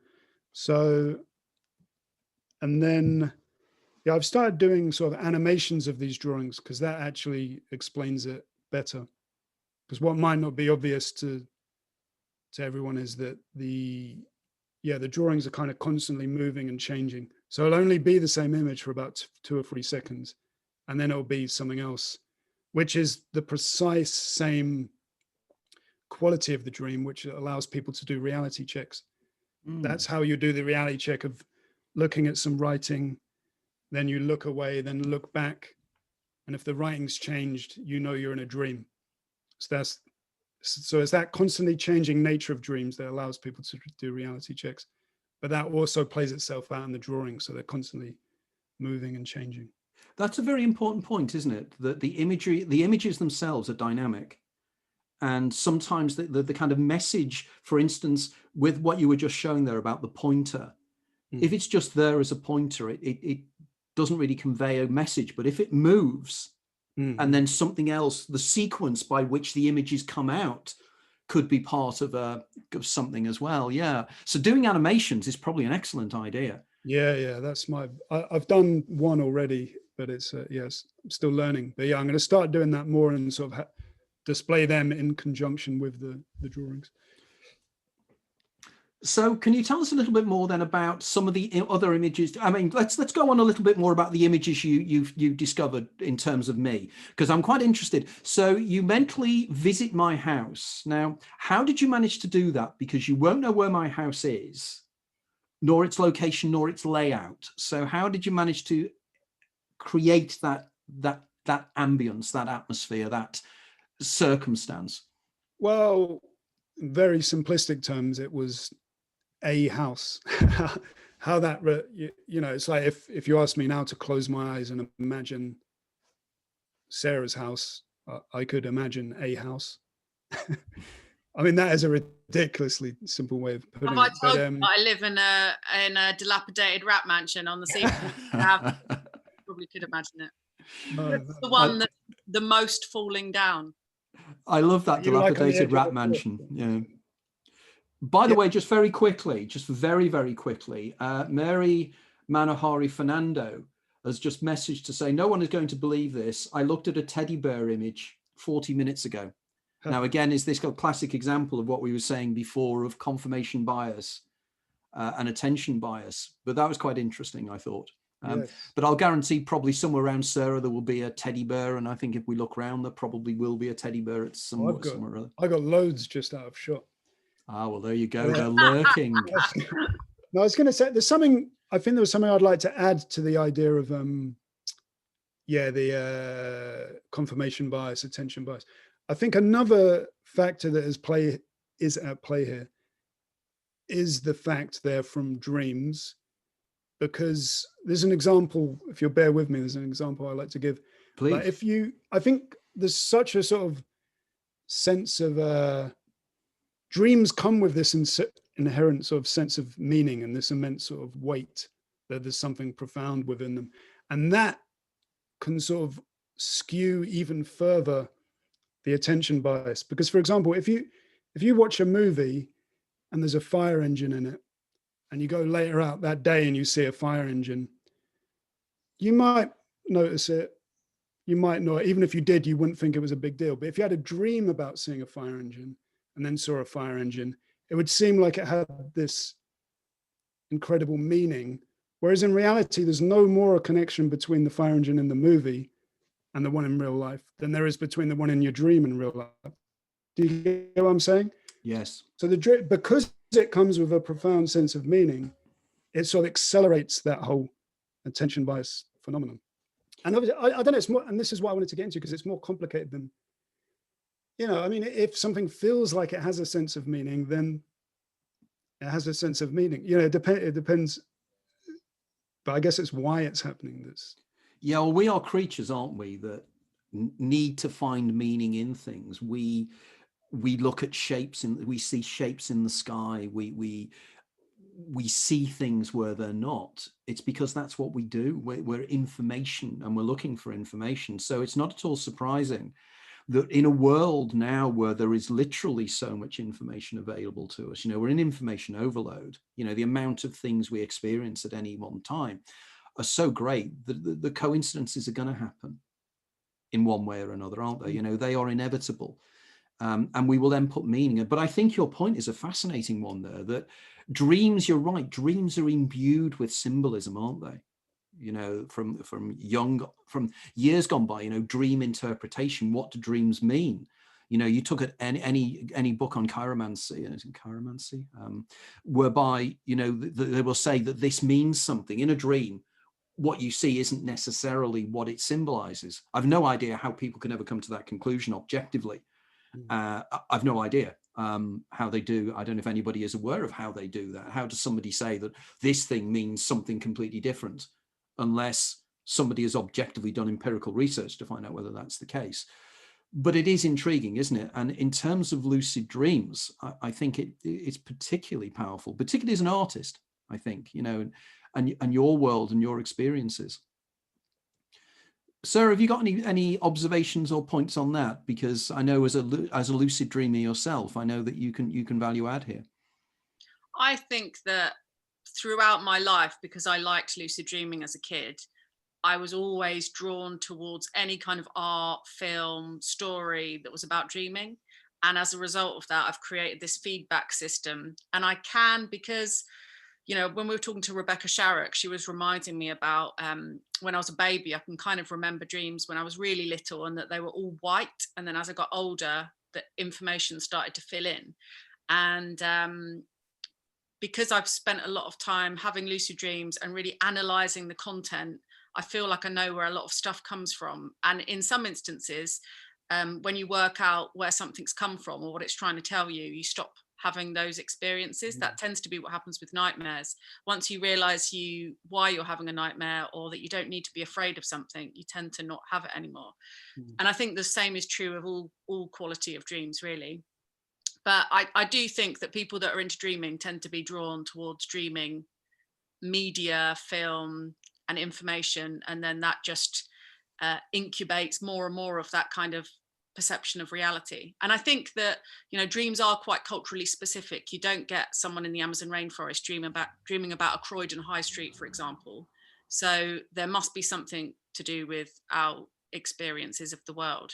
B: So, and then, yeah, I've started doing sort of animations of these drawings because that actually explains it better. Because what might not be obvious to everyone is that the drawings are kind of constantly moving and changing. So it'll only be the same image for about 2 or 3 seconds, and then it'll be something else, which is the precise same quality of the dream, which allows people to do reality checks. That's how you do the reality check of looking at some writing, then you look away, then look back. And if the writing's changed, you know you're in a dream. So it's that constantly changing nature of dreams that allows people to do reality checks. But that also plays itself out in the drawing. So they're constantly moving and changing.
A: That's a very important point, isn't it? That the images themselves are dynamic. And sometimes the kind of message, for instance, with what you were just showing there about the pointer, if it's just there as a pointer, it doesn't really convey a message. But if it moves and then something else, the sequence by which the images come out could be part of something as well. Yeah. So doing animations is probably an excellent idea.
B: Yeah. That's I've done one already, but it's yes, I'm still learning. But yeah, I'm going to start doing that more and sort of display them in conjunction with the drawings.
A: So can you tell us a little bit more then about some of the other images? I mean, let's go on a little bit more about the images you discovered in terms of me, because I'm quite interested. So you mentally visit my house. Now, how did you manage to do that? Because you won't know where my house is, nor its location, nor its layout. So how did you manage to create that ambience, that atmosphere, that circumstance?
B: Well, very simplistic terms, it was a house. How that it's like if you ask me now to close my eyes and imagine Sarah's house, I could imagine a house. I mean, that is a ridiculously simple way of putting it.
C: Have I told you I live in a dilapidated rat mansion on the seafront? Probably could imagine it. It's the one that's the most falling down.
A: I love that dilapidated rat mansion. Yeah. By the way, just very quickly, very quickly, Mary Manohari Fernando has just messaged to say, no one is going to believe this. I looked at a teddy bear image 40 minutes ago. Now, again, is this a classic example of what we were saying before of confirmation bias and attention bias? But that was quite interesting, I thought. Yes. But I'll guarantee probably somewhere around Sarah there will be a teddy bear, and I think if we look around, there probably will be a teddy bear at somewhere or other.
B: I got loads just out of shot.
A: Ah, well, there you go. They're lurking.
B: No, I was going to say there's something. I think there was something I'd like to add to the idea of the confirmation bias, attention bias. I think another factor that is at play here is the fact they're from dreams. Because there's an example, if you'll bear with me, there's an example I like to give.
A: Please.
B: Like I think there's such a sort of sense of dreams come with this inherent sort of sense of meaning and this immense sort of weight, that there's something profound within them. And that can sort of skew even further the attention bias. Because, for example, if you watch a movie and there's a fire engine in it, and you go later out that day and you see a fire engine, you might notice it. You might not. Even if you did, you wouldn't think it was a big deal. But if you had a dream about seeing a fire engine and then saw a fire engine, it would seem like it had this incredible meaning. Whereas in reality, there's no more a connection between the fire engine in the movie and the one in real life than there is between the one in your dream and real life. Do you get what I'm saying?
A: Yes.
B: So the dream, because it comes with a profound sense of meaning, it sort of accelerates that whole attention bias phenomenon. And obviously, I don't know, it's more, and this is what I wanted to get into, because it's more complicated than, I mean, if something feels like it has a sense of meaning, then it has a sense of meaning. It depends, but I guess it's why it's happening.
A: Yeah, well, we are creatures, aren't we, that need to find meaning in things. We look at shapes, and we see shapes in the sky. We see things where they're not. It's because that's what we do. We're information, and we're looking for information. So it's not at all surprising that in a world now where there is literally so much information available to us, we're in information overload. The amount of things we experience at any one time are so great that the coincidences are going to happen in one way or another, aren't they? They are inevitable. And we will then put meaning in. But I think your point is a fascinating one there, that dreams, you're right, dreams are imbued with symbolism, aren't they? From years gone by, dream interpretation. What do dreams mean? You took at any book on chiromancy, whereby, they will say that this means something in a dream. What you see isn't necessarily what it symbolizes. I've no idea how people can ever come to that conclusion objectively. I've no idea how they do. I don't know if anybody is aware of how they do that. How does somebody say that this thing means something completely different, unless somebody has objectively done empirical research to find out whether that's the case? But it is intriguing, isn't it? And in terms of lucid dreams, I think it's particularly powerful, particularly as an artist, I think, and your world and your experiences. Sarah, have you got any observations or points on that? Because I know as a lucid dreamer yourself, I know that you can value add here.
C: I think that throughout my life, because I liked lucid dreaming as a kid, I was always drawn towards any kind of art, film, story that was about dreaming. And as a result of that, I've created this feedback system. And I can, because when we were talking to Rebecca Sharrock, she was reminding me about when I was a baby, I can kind of remember dreams when I was really little and that they were all white. And then as I got older, the information started to fill in. And because I've spent a lot of time having lucid dreams and really analyzing the content, I feel like I know where a lot of stuff comes from. And in some instances, when you work out where something's come from or what it's trying to tell you, you stop having those experiences. That tends to be what happens with nightmares. Once you realize why you're having a nightmare, or that you don't need to be afraid of something, you tend to not have it anymore. And I think the same is true of all quality of dreams, really. But I do think that people that are into dreaming tend to be drawn towards dreaming media, film, and information, and then that just incubates more and more of that kind of perception of reality. And I think that dreams are quite culturally specific. You don't get someone in the Amazon rainforest dreaming about a Croydon high street, for example. So there must be something to do with our experiences of the world.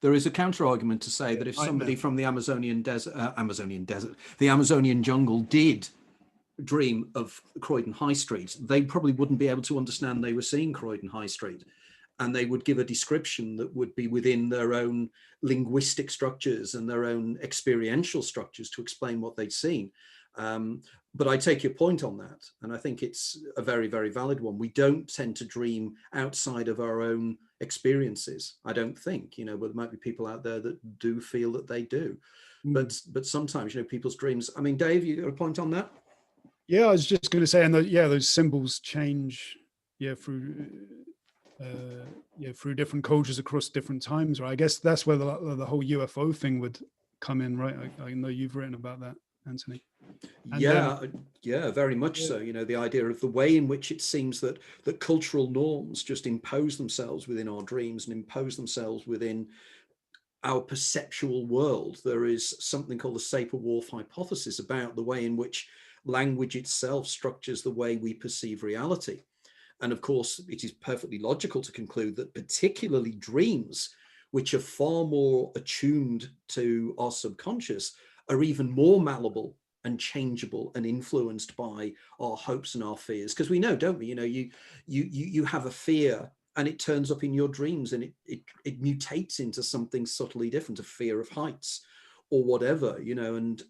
A: There is a counter argument to say that if somebody from the Amazonian jungle did dream of Croydon High Street, they probably wouldn't be able to understand they were seeing Croydon High Street. And they would give a description that would be within their own linguistic structures and their own experiential structures to explain what they'd seen. But I take your point on that. And I think it's a very, very valid one. We don't tend to dream outside of our own experiences, I don't think, but there might be people out there that do feel that they do. But sometimes, people's dreams. I mean, Dave, you got a point on that?
B: Yeah, I was just going to say, and those symbols change, through different cultures across different times, right? I guess that's where the whole UFO thing would come in, right? I know you've written about that, Anthony. And,
A: very much so. The idea of the way in which it seems that cultural norms just impose themselves within our dreams and impose themselves within our perceptual world. There is something called the Sapir-Whorf hypothesis about the way in which language itself structures the way we perceive reality. And of course, it is perfectly logical to conclude that particularly dreams, which are far more attuned to our subconscious, are even more malleable and changeable and influenced by our hopes and our fears. Because we know, don't we, you have a fear and it turns up in your dreams, and it mutates into something subtly different, a fear of heights or whatever, and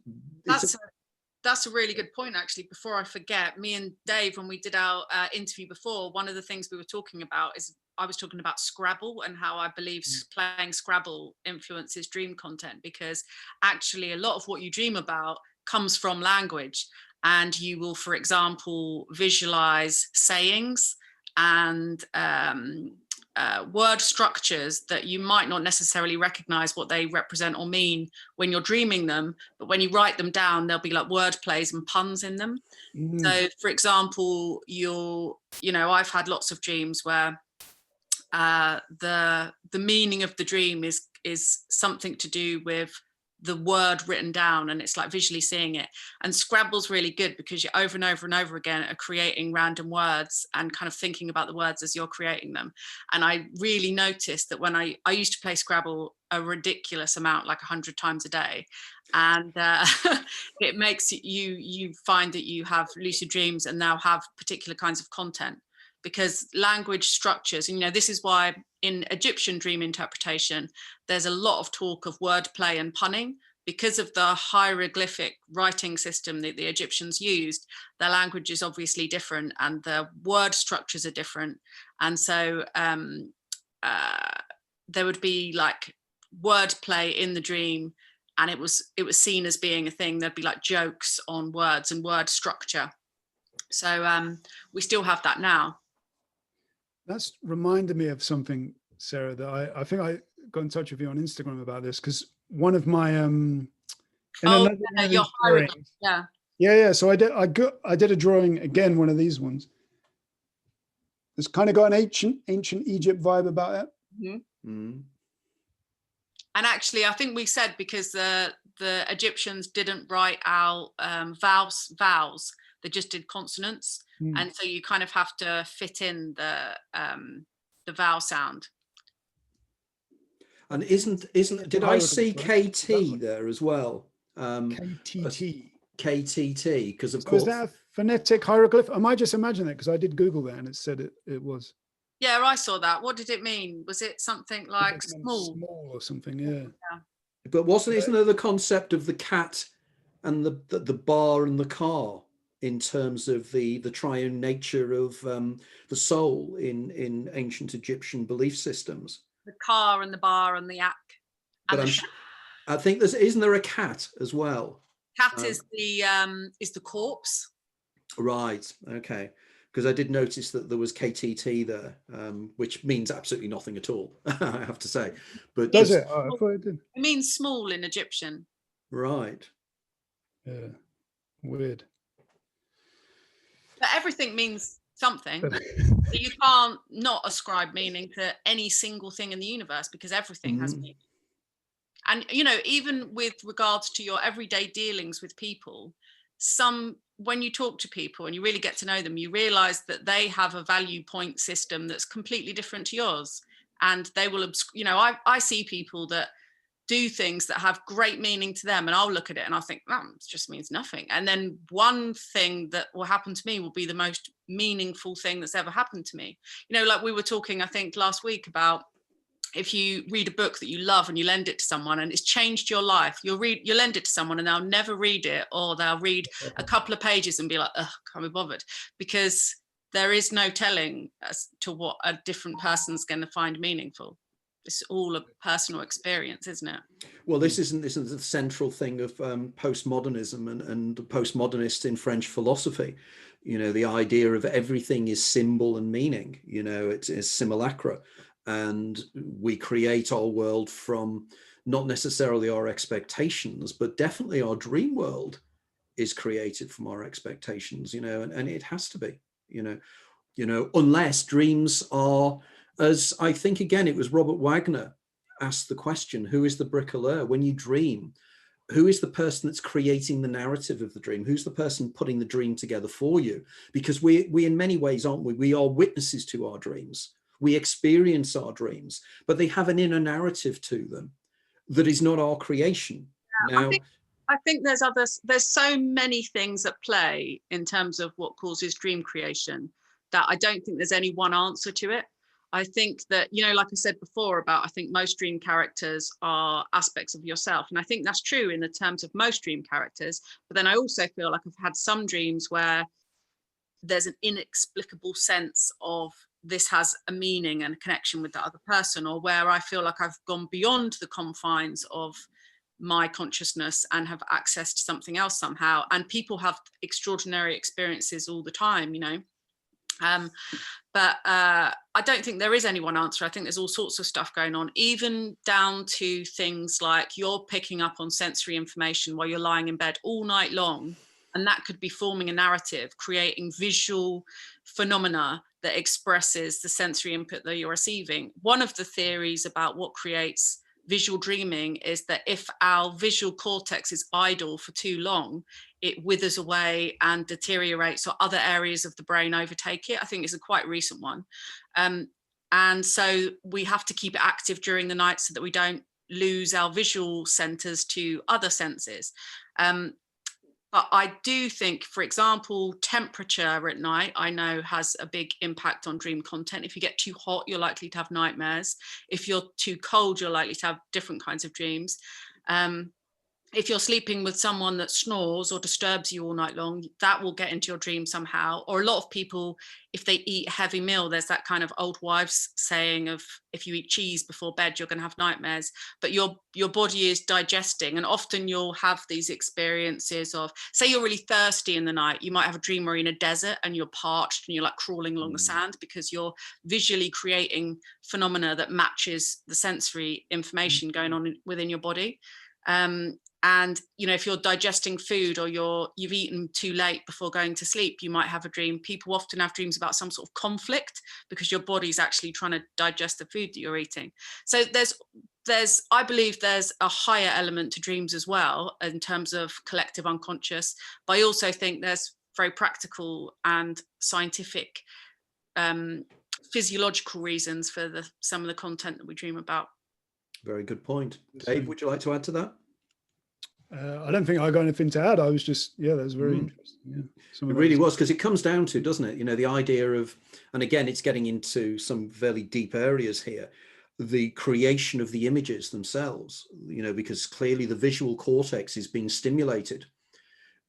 C: that's a really good point, actually. Before I forget, me and Dave, when we did our interview before, one of the things we were talking about is I was talking about Scrabble and how I believe playing Scrabble influences dream content, because actually a lot of what you dream about comes from language, and you will, for example, visualize sayings and word structures that you might not necessarily recognize what they represent or mean when you're dreaming them, but when you write them down, there'll be like word plays and puns in them. So for example, I've had lots of dreams where the meaning of the dream is something to do with the word written down, and it's like visually seeing it. And Scrabble's really good because you over and over and over again are creating random words and kind of thinking about the words as you're creating them. And I really noticed that when I used to play Scrabble a ridiculous amount, like 100 times a day, and it makes you find that you have lucid dreams and now have particular kinds of content, because language structures, and this is why in Egyptian dream interpretation, there's a lot of talk of wordplay and punning, because of the hieroglyphic writing system that the Egyptians used. Their language is obviously different and the word structures are different. And so there would be like wordplay in the dream, and it was seen as being a thing. There'd be like jokes on words and word structure. So we still have that now.
B: That's reminded me of something, Sarah, that I think I got in touch with you on Instagram about this, because one of my
C: your hieroglyph,
B: yeah. So I did a drawing again, one of these ones. It's kind of got an ancient Egypt vibe about it.
C: And actually, I think we said because the Egyptians didn't write out vowels, they just did consonants. And so you kind of have to fit in the vowel sound.
A: And did I see KT there as well?
B: KTT.
A: KTT, because of
B: So
A: course.
B: Is that a phonetic hieroglyph? Am I just imagining it? Because I did Google that and it said it was.
C: Yeah, I saw that. What did it mean? Was it something like small?
B: Small or something, yeah.
A: But isn't there the concept of the cat and the bar and the car, in terms of the triune nature of the soul in ancient Egyptian belief systems?
C: The car and the bar and the yak. And
A: But I think isn't there a cat as well?
C: Cat is the corpse.
A: Right. Okay. Because I did notice that there was KTT there, which means absolutely nothing at all, I have to say. But
B: does it? Oh, I thought it did.
C: It means small in Egyptian.
A: Right.
B: Yeah. Weird.
C: But everything means something. So you can't not ascribe meaning to any single thing in the universe, because everything has meaning. And even with regards to your everyday dealings with people, when you talk to people and you really get to know them, you realize that they have a value point system that's completely different to yours, and they will I see people that do things that have great meaning to them, and I'll look at it and I'll think, it just means nothing. And then one thing that will happen to me will be the most meaningful thing that's ever happened to me. Like we were talking, I think last week, about if you read a book that you love and you lend it to someone and it's changed your life, you'll lend it to someone and they'll never read it, or they'll read a couple of pages and be like, ugh, can't be bothered, because there is no telling as to what a different person's going to find meaningful. It's all a personal experience, isn't it?
A: Well, this isn't the central thing of postmodernism and postmodernists in French philosophy. The idea of everything is symbol and meaning. It's simulacra. And we create our world from not necessarily our expectations, but definitely our dream world is created from our expectations, and it has to be, unless dreams are, as I think, again, it was Robert Wagner asked the question, who is the bricklayer? When you dream, Who is the person that's creating the narrative of the dream? Who's the person putting the dream together for you? Because we in many ways, aren't we? We are witnesses to our dreams. We experience our dreams, but they have an inner narrative to them that is not our creation. Now,
C: I think there's so many things at play in terms of what causes dream creation that I don't think there's any one answer to it. I think that, you know, like I said before about, I think most dream characters are aspects of yourself. And I think that's true in the terms of most dream characters. But then I also feel like I've had some dreams where there's an inexplicable sense of this has a meaning and a connection with the other person, or where I feel like I've gone beyond the confines of my consciousness and have accessed something else somehow. And people have extraordinary experiences all the time, you know. But I don't think there is any one answer. I think there's all sorts of stuff going on, even down to things like you're picking up on sensory information while you're lying in bed all night long. And that could be forming a narrative, creating visual phenomena that expresses the sensory input that you're receiving. One of the theories about what creates visual dreaming is that if our visual cortex is idle for too long, it withers away and deteriorates, or other areas of the brain overtake it. I think it's a quite recent one. And so we have to keep it active during the night so that we don't lose our visual centers to other senses. But I do think, for example, temperature at night, I know has a big impact on dream content. If you get too hot, you're likely to have nightmares. If you're too cold, you're likely to have different kinds of dreams. If you're sleeping with someone that snores or disturbs you all night long, that will get into your dream somehow. Or a lot of people, if they eat a heavy meal, there's that kind of old wives saying of, if you eat cheese before bed, you're going to have nightmares. But your body is digesting, and often you'll have these experiences of, say you're really thirsty in the night, you might have a dream where you're in a desert and you're parched and you're like crawling along the sand, because you're visually creating phenomena that matches the sensory information going on within your body. And, you know, if you're digesting food or you've eaten too late before going to sleep, you might have a dream. People often have dreams about some sort of conflict because your body's actually trying to digest the food that you're eating. So I believe there's a higher element to dreams as well in terms of collective unconscious. But I also think there's very practical and scientific physiological reasons for some of the content that we dream about.
A: Very good point. Dave, would you like to add to that?
B: I don't think I got anything to add. I was just, that was very interesting. Yeah,
A: it really was, because it comes down to, doesn't it? You know, the idea of, and again, it's getting into some fairly deep areas here, the creation of the images themselves, you know, because clearly the visual cortex is being stimulated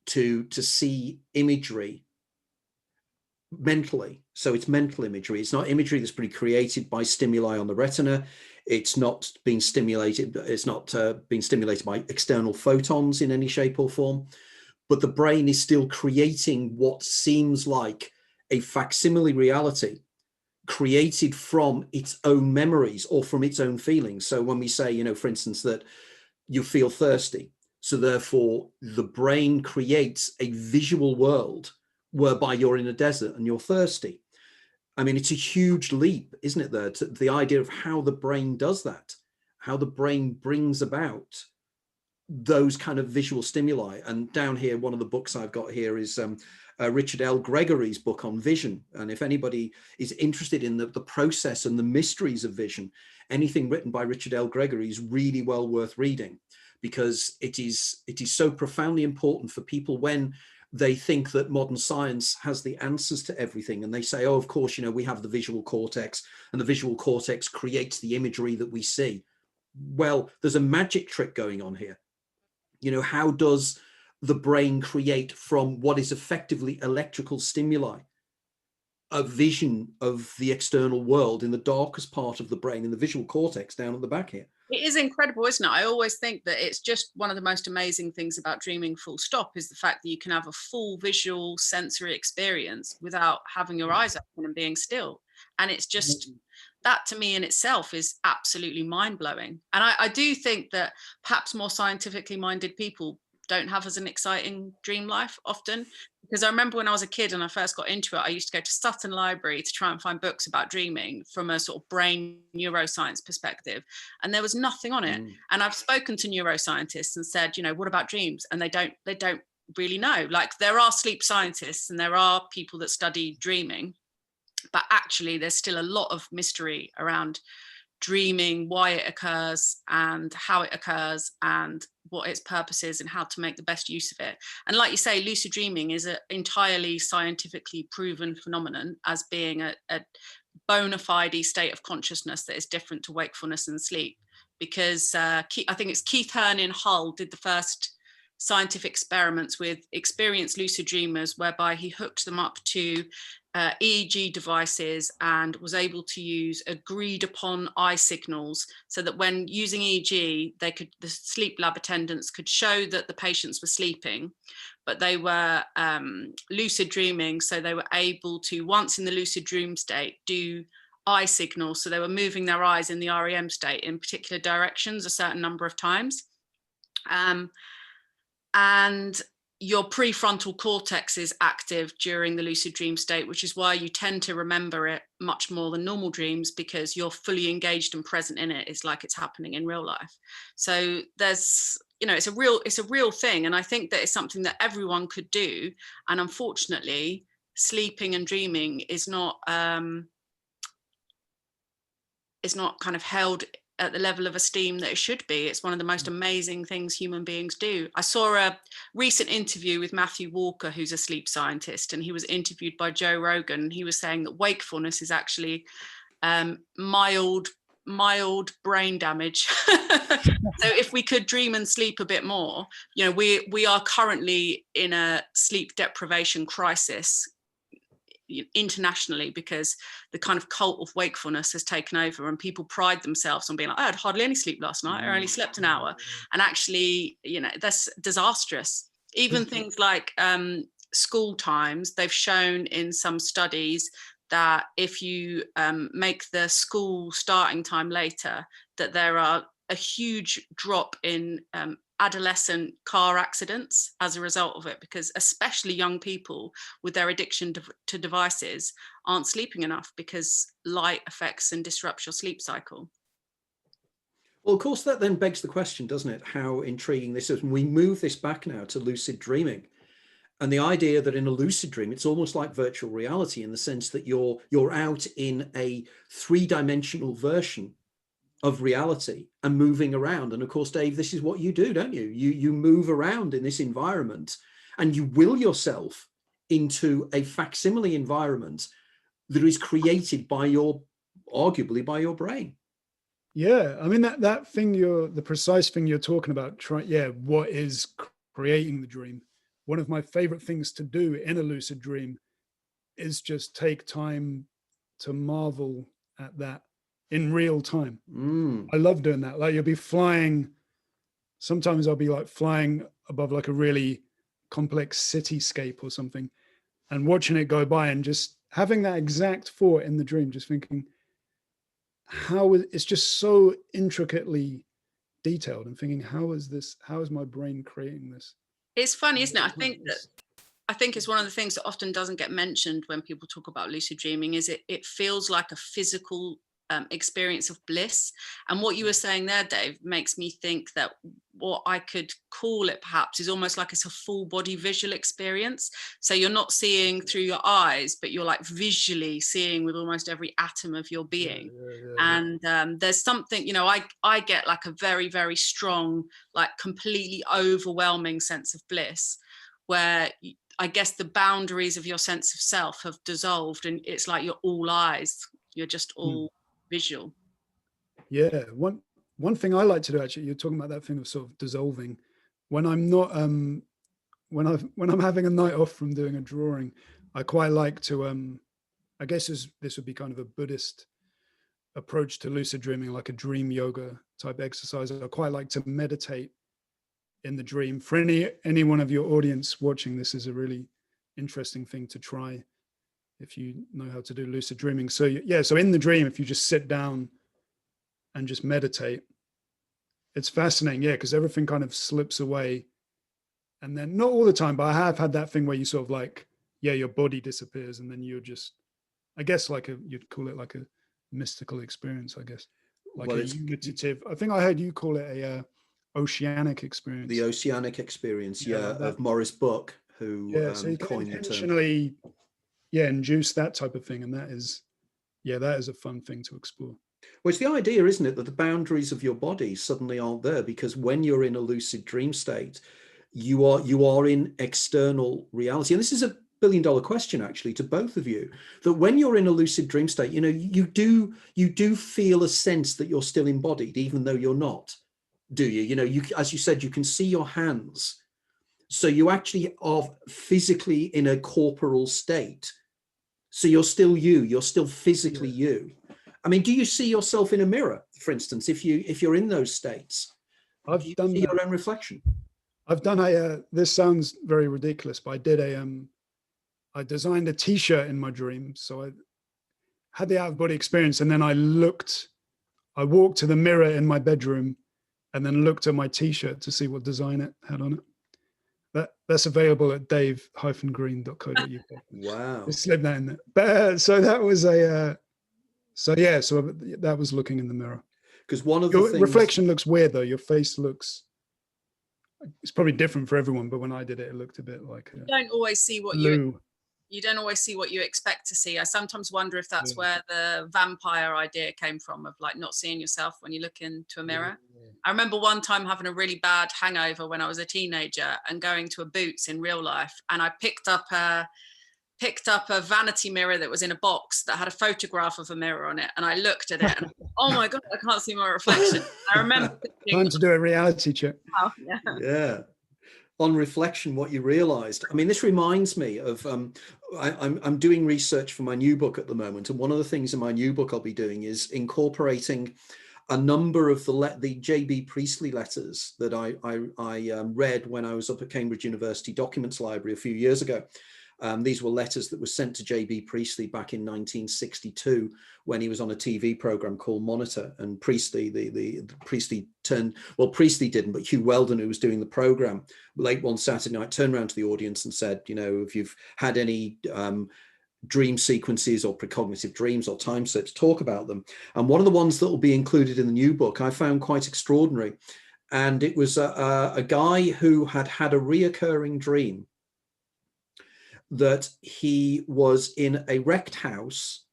A: to see imagery mentally. So it's mental imagery. It's not imagery that's been created by stimuli on the retina. It's not being stimulated. It's not being stimulated by external photons in any shape or form. But the brain is still creating what seems like a facsimile reality created from its own memories or from its own feelings. So when we say, you know, for instance, that you feel thirsty, so therefore the brain creates a visual world whereby you're in a desert and you're thirsty. I mean, it's a huge leap, isn't it, there, to the idea of how the brain does that, how the brain brings about those kind of visual stimuli. And down here, one of the books I've got here is Richard L. Gregory's book on vision. And if anybody is interested in the process and the mysteries of vision, anything written by Richard L. Gregory is really well worth reading, because it is so profoundly important for people when they think that modern science has the answers to everything. And they say, oh, of course, you know, we have the visual cortex and the visual cortex creates the imagery that we see. Well, there's a magic trick going on here. You know, how does the brain create from what is effectively electrical stimuli a vision of the external world in the darkest part of the brain, in the visual cortex down at the back here?
C: It is incredible, isn't it? I always think that it's just one of the most amazing things about dreaming full stop is the fact that you can have a full visual sensory experience without having your eyes open and being still. And it's just, that to me in itself is absolutely mind-blowing. And I do think that perhaps more scientifically minded people don't have as an exciting dream life often. Because I remember when I was a kid and I first got into it, I used to go to Sutton Library to try and find books about dreaming from a sort of brain neuroscience perspective. And there was nothing on it. And I've spoken to neuroscientists and said, you know, what about dreams? And they don't really know. Like, there are sleep scientists and there are people that study dreaming, but actually there's still a lot of mystery around dreaming, why it occurs and how it occurs and what its purpose is and how to make the best use of it. And like you say, lucid dreaming is an entirely scientifically proven phenomenon as being a bona fide state of consciousness that is different to wakefulness and sleep. Because I think it's Keith Hearn in Hull did the first scientific experiments with experienced lucid dreamers, whereby he hooked them up to EEG devices and was able to use agreed upon eye signals, so that when using EEG, the sleep lab attendants could show that the patients were sleeping, but they were lucid dreaming. So they were able to, once in the lucid dream state, do eye signals. So they were moving their eyes in the REM state in particular directions a certain number of times. And your prefrontal cortex is active during the lucid dream state, which is why you tend to remember it much more than normal dreams, because you're fully engaged and present in it. It's like it's happening in real life. So there's, you know, it's a real thing. And I think that it's something that everyone could do. And unfortunately, sleeping and dreaming is not kind of held at the level of esteem that it should be. It's one of the most amazing things human beings do. I saw a recent interview with Matthew Walker, who's a sleep scientist, and he was interviewed by Joe Rogan. He was saying that wakefulness is actually mild brain damage. So if we could dream and sleep a bit more, you know, we are currently in a sleep deprivation crisis internationally, because the kind of cult of wakefulness has taken over, and people pride themselves on being like, I had hardly any sleep last night, I only slept an hour. And actually, you know, that's disastrous. Even things like school times, they've shown in some studies that if you make the school starting time later, that there are a huge drop in adolescent car accidents as a result of it, because especially young people with their addiction to devices aren't sleeping enough, because light affects and disrupts your sleep cycle.
A: Well, of course, that then begs the question, doesn't it, how intriguing this is. And we move this back now to lucid dreaming, and the idea that in a lucid dream, it's almost like virtual reality, in the sense that you're out in a three-dimensional version of reality and moving around. And of course, Dave, this is what you do, don't you? You move around in this environment, and you will yourself into a facsimile environment that is created by arguably by your brain.
B: Yeah, I mean, that thing, the precise thing you're talking about, what is creating the dream? One of my favorite things to do in a lucid dream is just take time to marvel at that in real time. I love doing that. Like, you'll be flying. Sometimes I'll be like flying above like a really complex cityscape or something, and watching it go by and just having that exact thought in the dream, just thinking, it's just so intricately detailed, and thinking, how is my brain creating this?
C: It's funny, isn't it? I think it's one of the things that often doesn't get mentioned when people talk about lucid dreaming, is it feels like a physical experience of bliss. And what you were saying there, Dave, makes me think that what I could call it perhaps is almost like it's a full body visual experience. So you're not seeing through your eyes, but you're like visually seeing with almost every atom of your being. And there's something, you know, I get like a very, very strong, like completely overwhelming sense of bliss, where I guess the boundaries of your sense of self have dissolved, and it's like you're all eyes, you're just all visual.
B: Yeah, one thing I like to do, actually, you're talking about that thing of sort of dissolving. When I'm not when I'm having a night off from doing a drawing, I quite like to I guess this would be kind of a Buddhist approach to lucid dreaming, like a dream yoga type exercise. I quite like to meditate in the dream. For any one of your audience watching, this is a really interesting thing to try if you know how to do lucid dreaming. So so in the dream, if you just sit down and just meditate, it's fascinating, because everything kind of slips away And then not all the time, but I have had that thing where you sort of like, yeah, your body disappears and then you're just, I guess you'd call it like a mystical experience, I guess. Like
A: Well,
B: a
A: it's
B: unitative, I think I heard you call it a oceanic experience.
A: the oceanic experience,
B: Yeah, like that.
A: of Maurice Buck, who
B: Yeah, so you can
A: coined the term.
B: intentionally, induce that type of thing. And that is a fun thing to explore.
A: Well, it's the idea, isn't it, that the boundaries of your body suddenly aren't there, because when you're in a lucid dream state, you are in external reality. And this is a billion-dollar question, actually, to both of you, that when you're in a lucid dream state, you know, you do feel a sense that you're still embodied, even though you're not, do you? You know, you, as you said, you can see your hands. So you actually are physically in a corporal state. So you're still you're still physically you. I mean, do you see yourself in a mirror, for instance, if you're in those states?
B: I've
A: do you
B: done
A: see
B: that.
A: Your own reflection?
B: I've done this sounds very ridiculous, but I did I designed a t-shirt in my dream. So I had the out of body experience, and then I walked to the mirror in my bedroom and then looked at my t-shirt to see what design it had on it. That's available at dave-green.co.uk.
A: Wow.
B: Just slip that in there. But so that was so that was looking in the mirror.
A: Because one of
B: Your
A: the things,
B: reflection looks weird though. Your face looks, it's probably different for everyone, but when I did it, it looked a bit like
C: You don't always see what you don't always see what you expect to see. I sometimes wonder if that's where the vampire idea came from, of like not seeing yourself when you look into a mirror. I remember one time having a really bad hangover when I was a teenager and going to a Boots in real life, and I picked up a vanity mirror that was in a box that had a photograph of a mirror on it, and I looked at it and oh my god, I can't see my reflection. I remember thinking,
B: time to do a reality check.
C: oh,
A: yeah, on reflection, what you realized. I mean, this reminds me of I'm doing research for my new book at the moment, and one of the things in my new book I'll be doing is incorporating a number of the J.B. Priestley letters that I read when I was up at Cambridge University Documents Library a few years ago. These were letters that were sent to J.B. Priestley back in 1962 when he was on a TV program called Monitor. And Priestley, Priestley didn't, but Hugh Weldon, who was doing the program, late one Saturday night, turned around to the audience and said, you know, if you've had any dream sequences or precognitive dreams or time slips, talk about them. And one of the ones that will be included in the new book I found quite extraordinary. And it was a guy who had a reoccurring dream that he was in a wrecked house,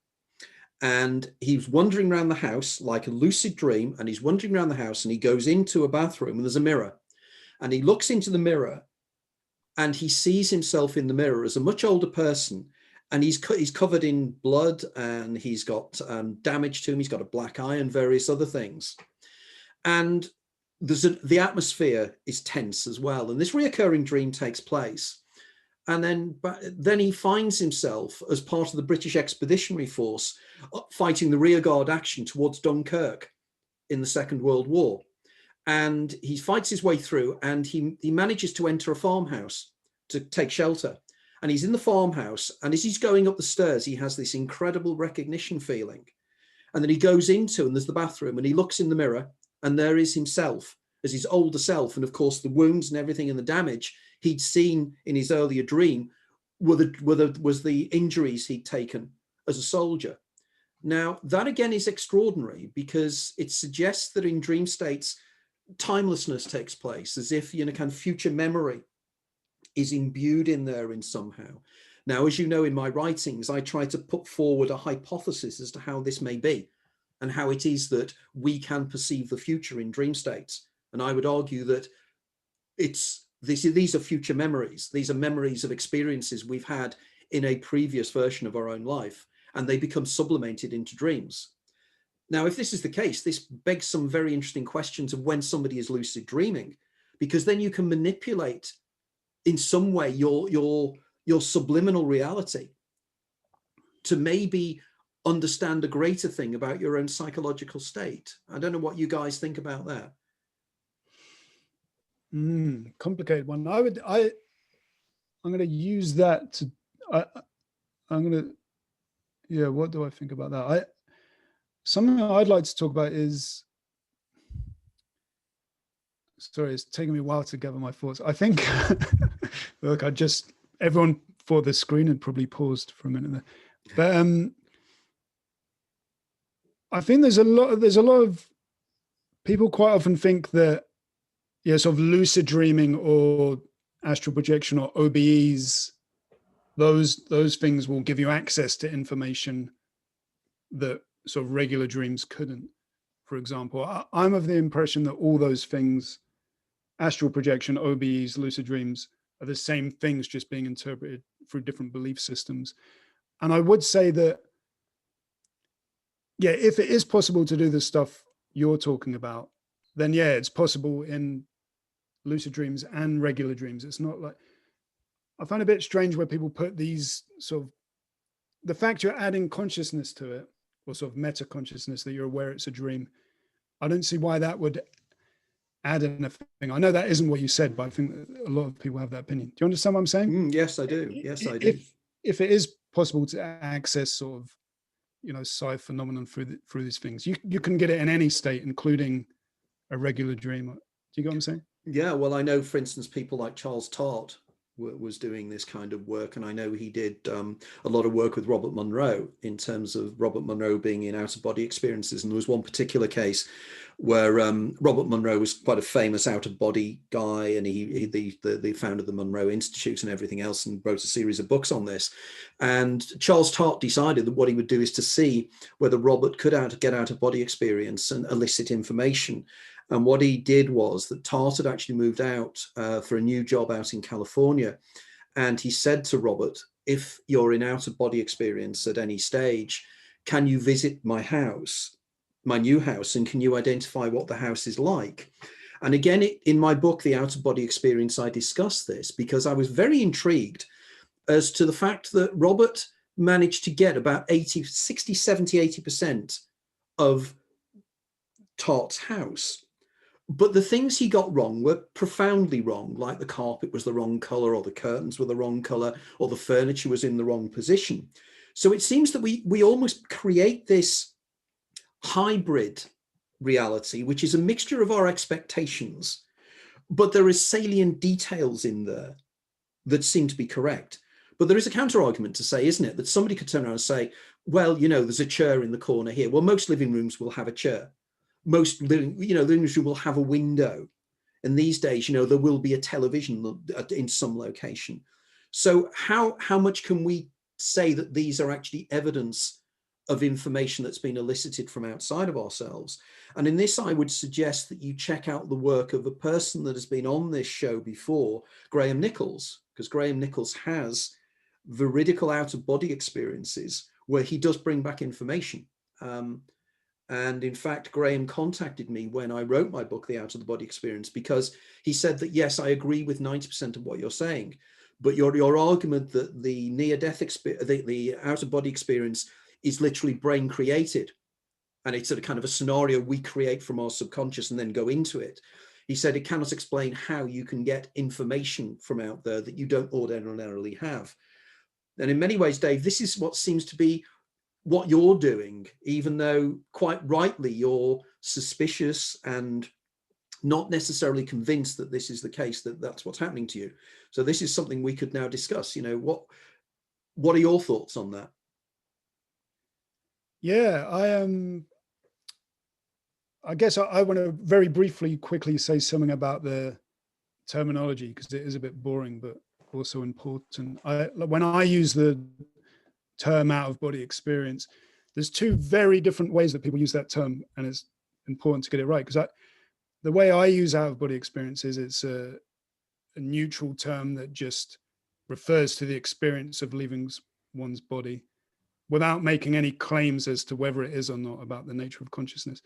A: and he's wandering around the house like a lucid dream, and he's wandering around the house, and he goes into a bathroom and there's a mirror, and he looks into the mirror and he sees himself in the mirror as a much older person, and he's covered in blood, and he's got damage to him, he's got a black eye and various other things, and the atmosphere is tense as well. And this reoccurring dream takes place. And then he finds himself as part of the British Expeditionary Force fighting the rearguard action towards Dunkirk in the Second World War. And he fights his way through, and he manages to enter a farmhouse to take shelter. And he's in the farmhouse, and as he's going up the stairs, he has this incredible recognition feeling. And then he goes into, and there's the bathroom, and he looks in the mirror, and there is himself as his older self. And of course, the wounds and everything and the damage he'd seen in his earlier dream was the injuries he'd taken as a soldier. Now, that again is extraordinary, because it suggests that in dream states, timelessness takes place, as if, you know, kind of future memory is imbued in there in somehow. Now, as you know, in my writings, I try to put forward a hypothesis as to how this may be, and how it is that we can perceive the future in dream states. And I would argue that these are future memories. These are memories of experiences we've had in a previous version of our own life, and they become sublimated into dreams. Now, if this is the case, this begs some very interesting questions of when somebody is lucid dreaming, because then you can manipulate in some way your subliminal reality to maybe understand a greater thing about your own psychological state. I don't know what you guys think about that.
B: Complicated one. I'm going to use that to, I'm going to, yeah, what do I think about that? Something I'd like to talk about is sorry, it's taking me a while to gather my thoughts. I think, look, everyone for the screen had probably paused for a minute there. But I think there's a lot of people quite often think that, yeah, sort of lucid dreaming or astral projection or OBEs, those things will give you access to information that sort of regular dreams couldn't. For example, I'm of the impression that all those things, astral projection, OBEs, lucid dreams, are the same things, just being interpreted through different belief systems. And I would say that, yeah, if it is possible to do the stuff you're talking about, then yeah, it's possible in lucid dreams and regular dreams. It's not like, I find it a bit strange where people put these sort of, the fact you're adding consciousness to it, or sort of meta consciousness, that you're aware it's a dream. I don't see why that would add anything. I know that isn't what you said, but I think a lot of people have that opinion. Do you understand what I'm saying?
A: Yes, I do. Yes, I do.
B: If it is possible to access sort of, psi phenomenon through these things, you can get it in any state, including a regular dream. Do you get what I'm saying?
A: Yeah, well, I know, for instance, people like Charles Tart was doing this kind of work, and I know he did a lot of work with Robert Monroe in terms of Robert Monroe being in out-of-body experiences. And there was one particular case where Robert Monroe was quite a famous out-of-body guy, and he founded the Monroe Institute and everything else, and wrote a series of books on this. And Charles Tart decided that what he would do is to see whether Robert could get out-of-body experience and elicit information. And what he did was that Tart had actually moved out for a new job out in California. And he said to Robert, if you're in out-of-body experience at any stage, can you visit my house, my new house, and can you identify what the house is like? And again, in my book, The Out-of-Body Experience, I discussed this because I was very intrigued as to the fact that Robert managed to get about 60, 70, 80% of Tart's house. But the things he got wrong were profoundly wrong, like the carpet was the wrong color, or the curtains were the wrong color, or the furniture was in the wrong position. So it seems that we almost create this hybrid reality, which is a mixture of our expectations, but there is salient details in there that seem to be correct. But there is a counter argument to say, isn't it, that somebody could turn around and say, well, there's a chair in the corner here. Well, most living rooms will have a chair. Most living rooms will have a window, and these days, there will be a television in some location. So how much can we say that these are actually evidence of information that's been elicited from outside of ourselves? And in this, I would suggest that you check out the work of a person that has been on this show before, Graham Nichols, because Graham Nichols has veridical out-of-body experiences where he does bring back information. And in fact, Graham contacted me when I wrote my book, The Out-of-the-Body Experience, because he said that, yes, I agree with 90% of what you're saying, but your argument that the near-death experience, the out-of-body experience is literally brain created, and it's a kind of a scenario we create from our subconscious and then go into it. He said it cannot explain how you can get information from out there that you don't ordinarily have. And in many ways, Dave, this is what seems to be what you're doing, even though quite rightly you're suspicious and not necessarily convinced that this is the case, that that's what's happening to you. So this is something we could now discuss. What are your thoughts on that?
B: Yeah, I guess I want to very quickly say something about the terminology, because it is a bit boring but also important. When I use the term out-of-body experience, there's two very different ways that people use that term, and it's important to get it right, because the way I use out-of-body experience is it's a neutral term that just refers to the experience of leaving one's body without making any claims as to whether it is or not about the nature of consciousness.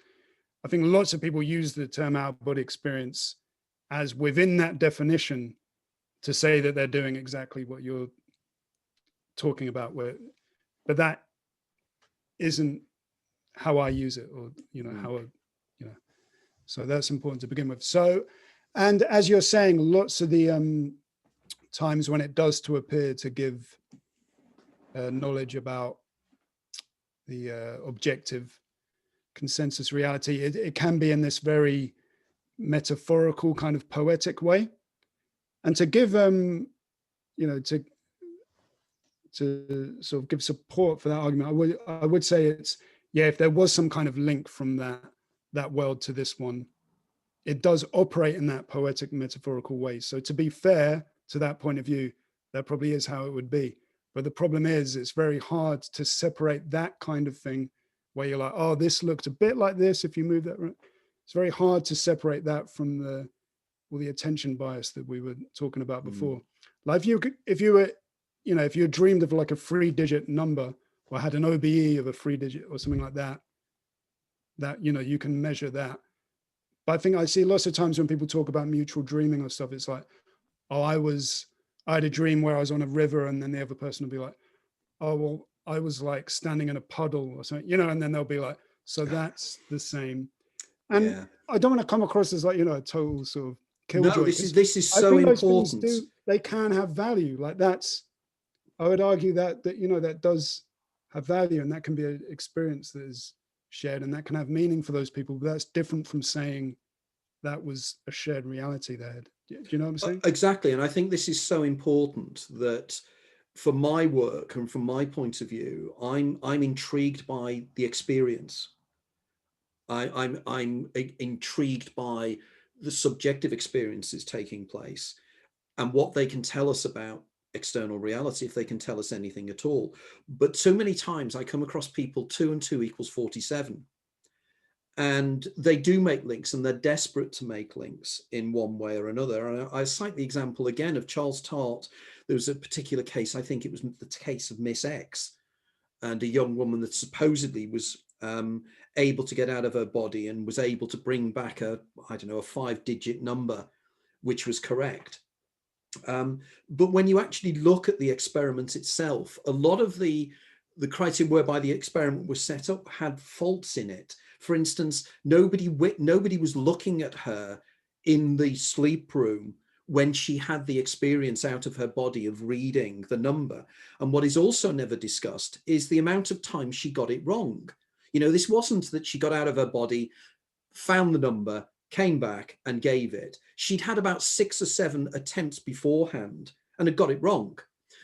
B: I think lots of people use the term out-of-body experience as within that definition to say that they're doing exactly what you're talking about, but that isn't how I use it, or so that's important to begin with. So, and as you're saying, lots of the times when it does appear to give knowledge about the objective consensus reality, it can be in this very metaphorical kind of poetic way. And to give you know, to sort of give support for that argument, I would say it's, yeah, if there was some kind of link from that world to this one, it does operate in that poetic metaphorical way. So to be fair to that point of view, that probably is how it would be. But the problem is, it's very hard to separate that kind of thing where you're like, oh, this looked a bit like this if you move that. It's very hard to separate that from all the attention bias that we were talking about before. Like if you were, you know, if you dreamed of like a 3-digit number or had an OBE of a 3-digit or something like that, you know, you can measure that. But I think I see lots of times when people talk about mutual dreaming or stuff, it's like, oh, I had a dream where I was on a river, and then the other person will be like, oh, well, I was like standing in a puddle or something, you know, and then they'll be like, so that's the same. And yeah. I don't want to come across as like, you know, a total sort of killjoy.
A: No, this is so important.
B: They can have value. Like I would argue that you know, that does have value, and that can be an experience that is shared, and that can have meaning for those people. But that's different from saying that was a shared reality they had. Do you know what I'm saying?
A: Exactly. And I think this is so important that for my work and from my point of view, I'm intrigued by the experience. I'm intrigued by the subjective experiences taking place and what they can tell us about external reality, if they can tell us anything at all. But so many times I come across people 2 and 2 equals 47. And they do make links, and they're desperate to make links in one way or another. And I cite the example again of Charles Tart. There was a particular case, I think it was the case of Miss X, and a young woman that supposedly was able to get out of her body and was able to bring back a 5-digit number, which was correct. But when you actually look at the experiment itself, a lot of the criteria whereby the experiment was set up had faults in it. For instance, nobody was looking at her in the sleep room when she had the experience out of her body of reading the number. And what is also never discussed is the amount of time she got it wrong. You know, this wasn't that she got out of her body, found the number, came back and gave it. She'd had about 6 or 7 attempts beforehand and had got it wrong.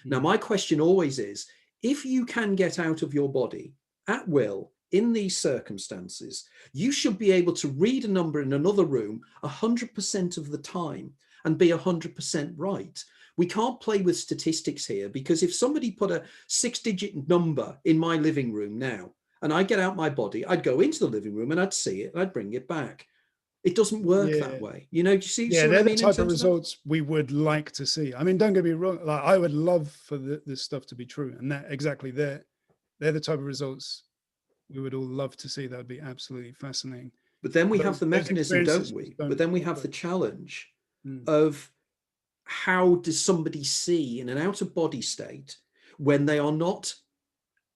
A: Now, my question always is, if you can get out of your body at will in these circumstances, you should be able to read a number in another room 100% of the time and be 100% right. We can't play with statistics here, because if somebody put a 6-digit number in my living room now and I get out my body, I'd go into the living room and I'd see it and I'd bring it back. It doesn't work that way. You know, do you see?
B: Yeah, they're the type of results we would like to see. I mean, don't get me wrong. Like, I would love for this stuff to be true, and that exactly they're the type of results we would all love to see. That would be absolutely fascinating.
A: But then we have the mechanism, don't we? But then we have the challenge of how does somebody see in an out-of-body state when they are not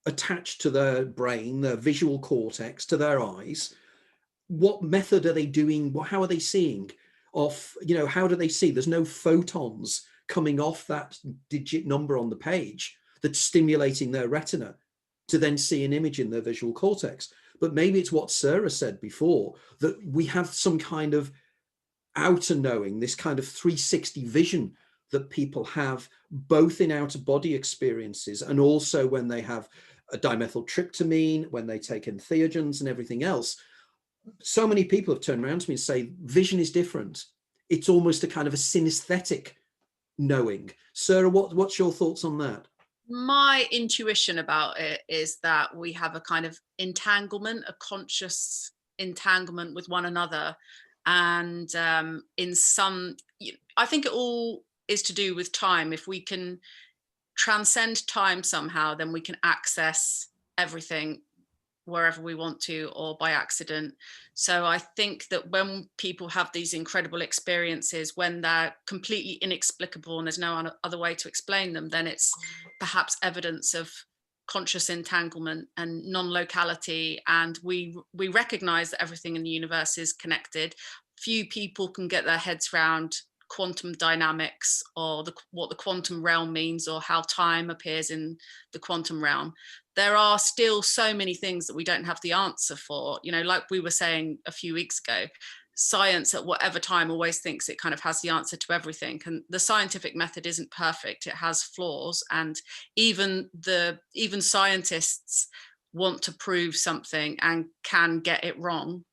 A: attached to their brain, their visual cortex, to their eyes? What method are they doing? How are they seeing off? You know, how do they see? There's no photons coming off that digit number on the page that's stimulating their retina to then see an image in their visual cortex. But maybe it's what Sarah said before, that we have some kind of outer knowing, this kind of 360 vision that people have both in out-of-body experiences and also when they have a dimethyltryptamine, when they take entheogens and everything else. So many people have turned around to me and say, vision is different. It's almost a kind of a synesthetic knowing. Sarah, what's your thoughts on that?
C: My intuition about it is that we have a kind of entanglement, a conscious entanglement with one another. And I think it all is to do with time. If we can transcend time somehow, then we can access everything wherever we want to, or by accident. So I think that when people have these incredible experiences, when they're completely inexplicable and there's no other way to explain them, then it's perhaps evidence of conscious entanglement and non-locality. And we recognize that everything in the universe is connected. Few people can get their heads around quantum dynamics, or what the quantum realm means, or how time appears in the quantum realm. There are still so many things that we don't have the answer for, you know, like we were saying a few weeks ago. science at whatever time always thinks it kind of has the answer to everything, and the scientific method isn't perfect. It has flaws, and even scientists want to prove something and can get it wrong.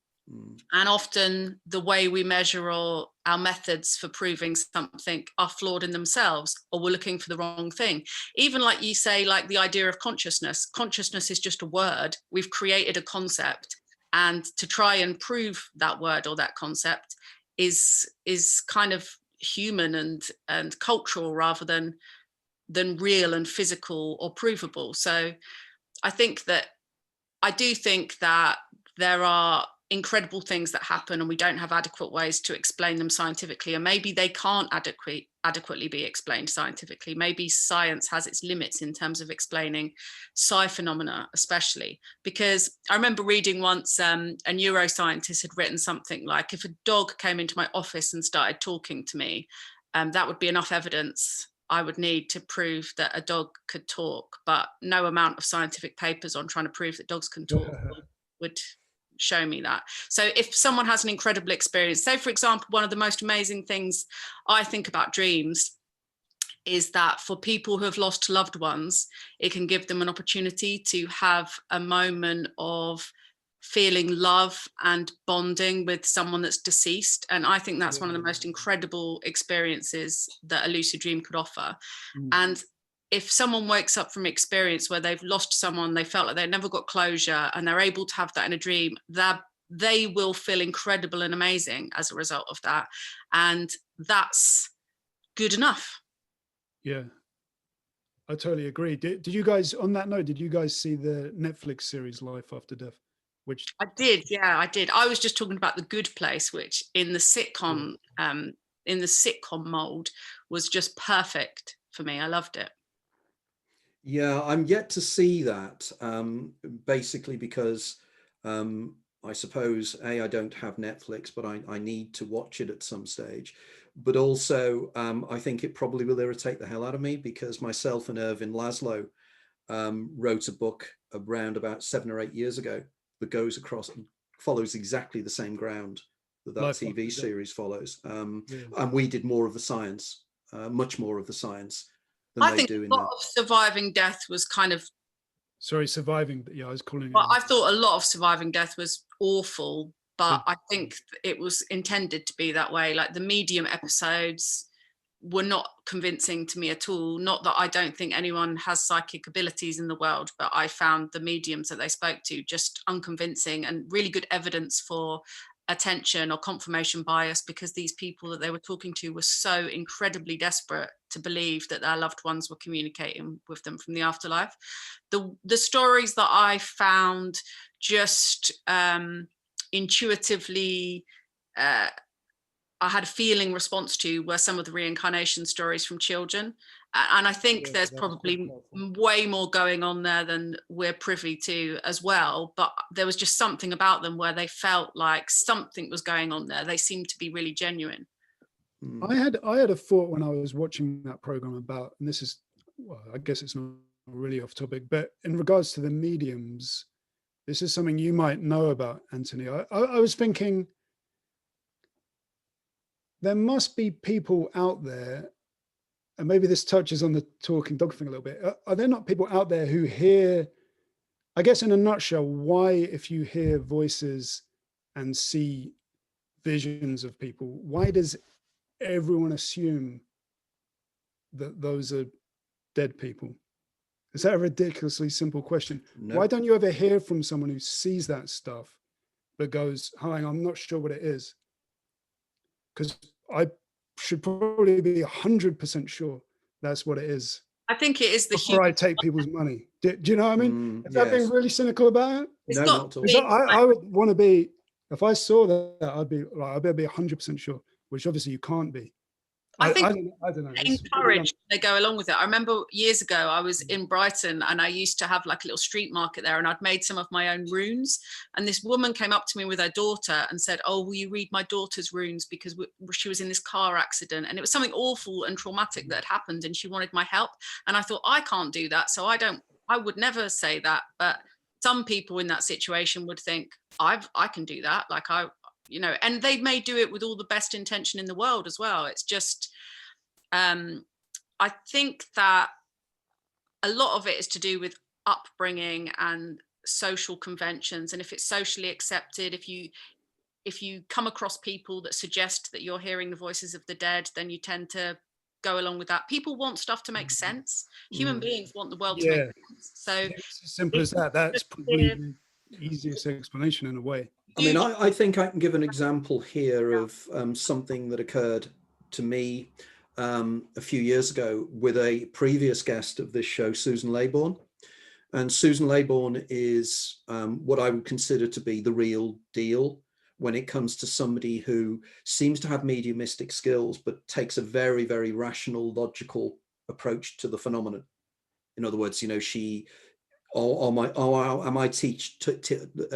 C: And often the way we measure our methods for proving something are flawed in themselves, or we're looking for the wrong thing. Even like you say, like the idea of consciousness is just a word. We've created a concept, and to try and prove that word or that concept is kind of human and cultural rather than real and physical or provable. So I do think that there are incredible things that happen, and we don't have adequate ways to explain them scientifically, and maybe they can't adequately be explained scientifically. Maybe science has its limits in terms of explaining psi phenomena, especially because I remember reading once a neuroscientist had written something like, if a dog came into my office and started talking to me, that would be enough evidence I would need to prove that a dog could talk, but no amount of scientific papers on trying to prove that dogs can talk would show me that. So if someone has an incredible experience, say for example, one of the most amazing things I think about dreams is that for people who have lost loved ones, it can give them an opportunity to have a moment of feeling love and bonding with someone that's deceased. And I think that's one of the most incredible experiences that a lucid dream could offer. And if someone wakes up from experience where they've lost someone, they felt like they never got closure, and they're able to have that in a dream, that they will feel incredible and amazing as a result of that. And that's good enough.
B: Yeah, I totally agree. Did you guys, on that note, did you guys see the Netflix series Life After Death? Which
C: I did, yeah, I did. I was just talking about The Good Place, which in the sitcom mold was just perfect for me. I loved it.
A: Yeah, I'm yet to see that, basically because I suppose, I don't have Netflix, but I need to watch it at some stage. But also, I think it probably will irritate the hell out of me, because myself and Irvin Laszlo wrote a book around about 7 or 8 years ago that follows exactly the same ground that TV series follows. And we did more of the science, much more of the science.
C: I think a lot of Surviving Death was kind of...
B: Sorry, Surviving, yeah, I was calling it.
C: Well, I thought a lot of Surviving Death was awful, but I think it was intended to be that way. Like the medium episodes were not convincing to me at all. Not that I don't think anyone has psychic abilities in the world, but I found the mediums that they spoke to just unconvincing, and really good evidence for attention or confirmation bias, because these people that they were talking to were so incredibly desperate to believe that their loved ones were communicating with them from the afterlife. The stories that I found just intuitively I had a feeling response to were some of the reincarnation stories from children. And I think there's probably way more going on there than we're privy to as well. But there was just something about them where they felt like something was going on there. They seemed to be really genuine.
B: I had a thought when I was watching that program about, and this is, well, I guess it's not really off topic, but in regards to the mediums, this is something you might know about, Anthony. I was thinking, there must be people out there, and maybe this touches on the talking dog thing a little bit. Are there not people out there who hear, I guess in a nutshell, why if you hear voices and see visions of people, why does everyone assume that those are dead people? Is that a ridiculously simple question? No. Why don't you ever hear from someone who sees that stuff but goes, hi, I'm not sure what it is? Because I should probably be 100% sure that's what it is.
C: I think it is the
B: before I take people's money. Do you know what I mean? Is that being really cynical about it?
C: It's no, not at all.
B: I would want to be, if I saw that, I'd be like, I'd be 100% sure, which obviously you can't be.
C: I think
B: I don't know.
C: Encouraged they go along with it. I remember years ago I was in Brighton and I used to have like a little street market there, and I'd made some of my own runes, and this woman came up to me with her daughter and said, oh, will you read my daughter's runes, because she was in this car accident and it was something awful and traumatic that had happened and she wanted my help. And I thought, I can't do that, so I would never say that. But some people in that situation would think, I can do that, like you know, and they may do it with all the best intention in the world as well. It's just, I think that a lot of it is to do with upbringing and social conventions. And if it's socially accepted, if you come across people that suggest that you're hearing the voices of the dead, then you tend to go along with that. People want stuff to make sense. Human beings want the world to make sense. So
B: it's as simple as that. That's probably the easiest explanation in a way.
A: I mean, I think I can give an example here of something that occurred to me a few years ago with a previous guest of this show, Susan Laybourne. And Susan Laybourne is what I would consider to be the real deal when it comes to somebody who seems to have mediumistic skills, but takes a very, very rational, logical approach to the phenomenon. In other words, you know, am I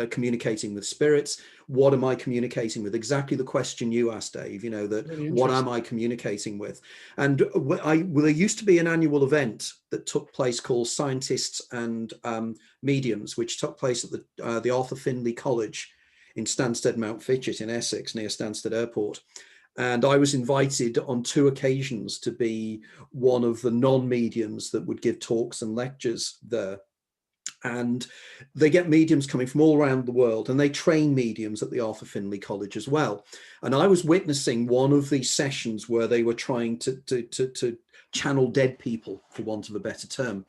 A: communicating with spirits? What am I communicating with? Exactly the question you asked, Dave, you know, that really what am I communicating with? And there used to be an annual event that took place called Scientists and Mediums, which took place at the Arthur Findlay College in Stansted Mount Fitchett in Essex, near Stansted Airport. And I was invited on 2 occasions to be one of the non-mediums that would give talks and lectures there. And they get mediums coming from all around the world, and they train mediums at the Arthur Findlay College as well. And I was witnessing one of these sessions where they were trying to channel dead people, for want of a better term.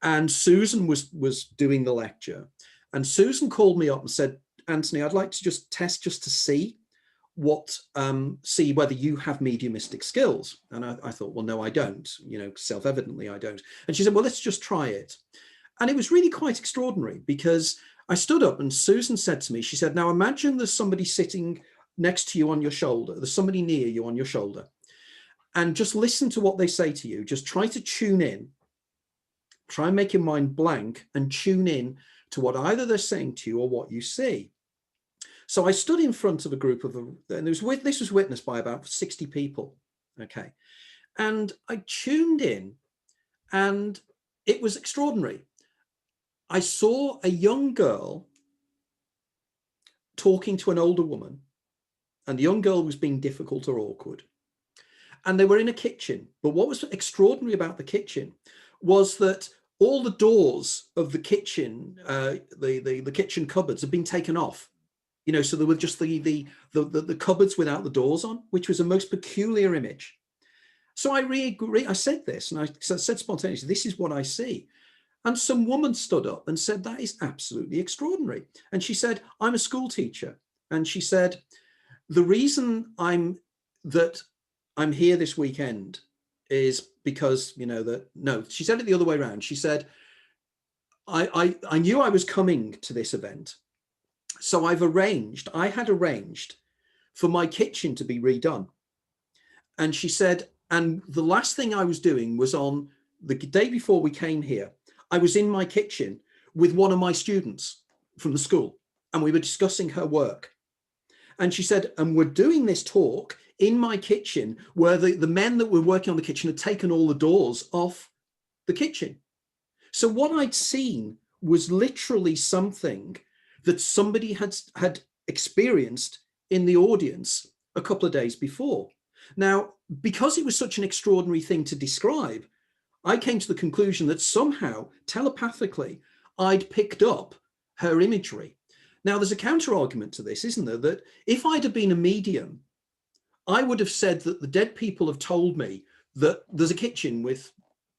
A: And Susan was doing the lecture, and Susan called me up and said, Anthony, I'd like to just test just to see whether you have mediumistic skills. And I thought, well, no, I don't, you know, self-evidently I don't. And she said, well, let's just try it. And it was really quite extraordinary, because I stood up and Susan said to me, she said, now imagine there's somebody sitting next to you on your shoulder, there's somebody near you on your shoulder, and just listen to what they say to you. Just try to tune in, try and make your mind blank and tune in to what either they're saying to you or what you see. So I stood in front of a group of, and this was witnessed by about 60 people, okay? And I tuned in, and it was extraordinary. I saw a young girl talking to an older woman, and the young girl was being difficult or awkward. And they were in a kitchen. But what was extraordinary about the kitchen was that all the doors of the kitchen, the kitchen cupboards, had been taken off. You know, so there were just the cupboards without the doors on, which was a most peculiar image. So I said this, and I said spontaneously, this is what I see. And some woman stood up and said, that is absolutely extraordinary. And she said, I'm a school teacher. And she said, the reason I'm here this weekend is because, you know, no, she said it the other way around. She said, I knew I was coming to this event. So I had arranged for my kitchen to be redone. And she said, and the last thing I was doing was on the day before we came here, I was in my kitchen with one of my students from the school, and we were discussing her work. And she said, and we're doing this talk in my kitchen where the men that were working on the kitchen had taken all the doors off the kitchen. So what I'd seen was literally something that somebody had experienced in the audience a couple of days before. Now, because it was such an extraordinary thing to describe, I came to the conclusion that somehow, telepathically, I'd picked up her imagery. Now, there's a counter argument to this, isn't there? That if I'd have been a medium, I would have said that the dead people have told me that there's a kitchen with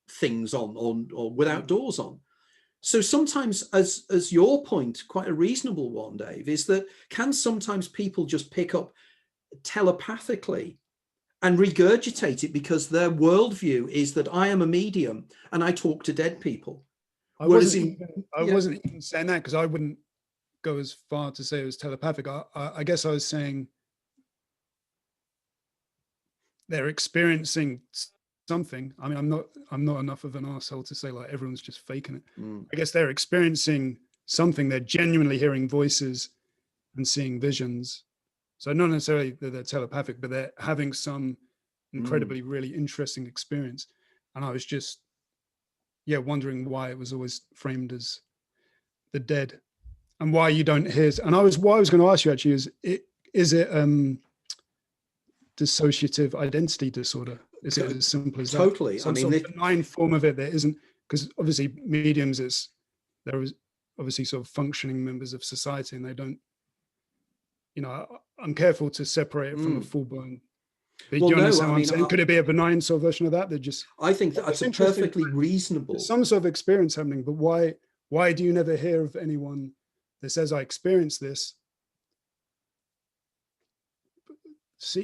A: things on or without doors on. So sometimes, as your point, quite a reasonable one, Dave, is that can sometimes people just pick up telepathically and regurgitate it because their worldview is that I am a medium and I talk to dead people.
B: I wasn't even saying that, because I wouldn't go as far to say it was telepathic. I guess I was saying they're experiencing something. I mean, I'm not enough of an arsehole to say like everyone's just faking it. I guess they're experiencing something. They're genuinely hearing voices and seeing visions. So not necessarily that they're telepathic, but they're having some incredibly really interesting experience. And I was just, wondering why it was always framed as the dead, and why you don't hear. And what I was going to ask you actually is, is it dissociative identity disorder? Is it as simple as that?
A: Totally.
B: Some sort of benign form of it that isn't, because obviously mediums there is obviously sort of functioning members of society, and they don't, I'm careful to separate it from a full-blown. But
A: well,
B: you
A: no,
B: understand what I'm saying? Could it be a benign sort of version of that?
A: I think that's perfectly reasonable.
B: There's some sort of experience happening, but why do you never hear of anyone that says, I experienced this?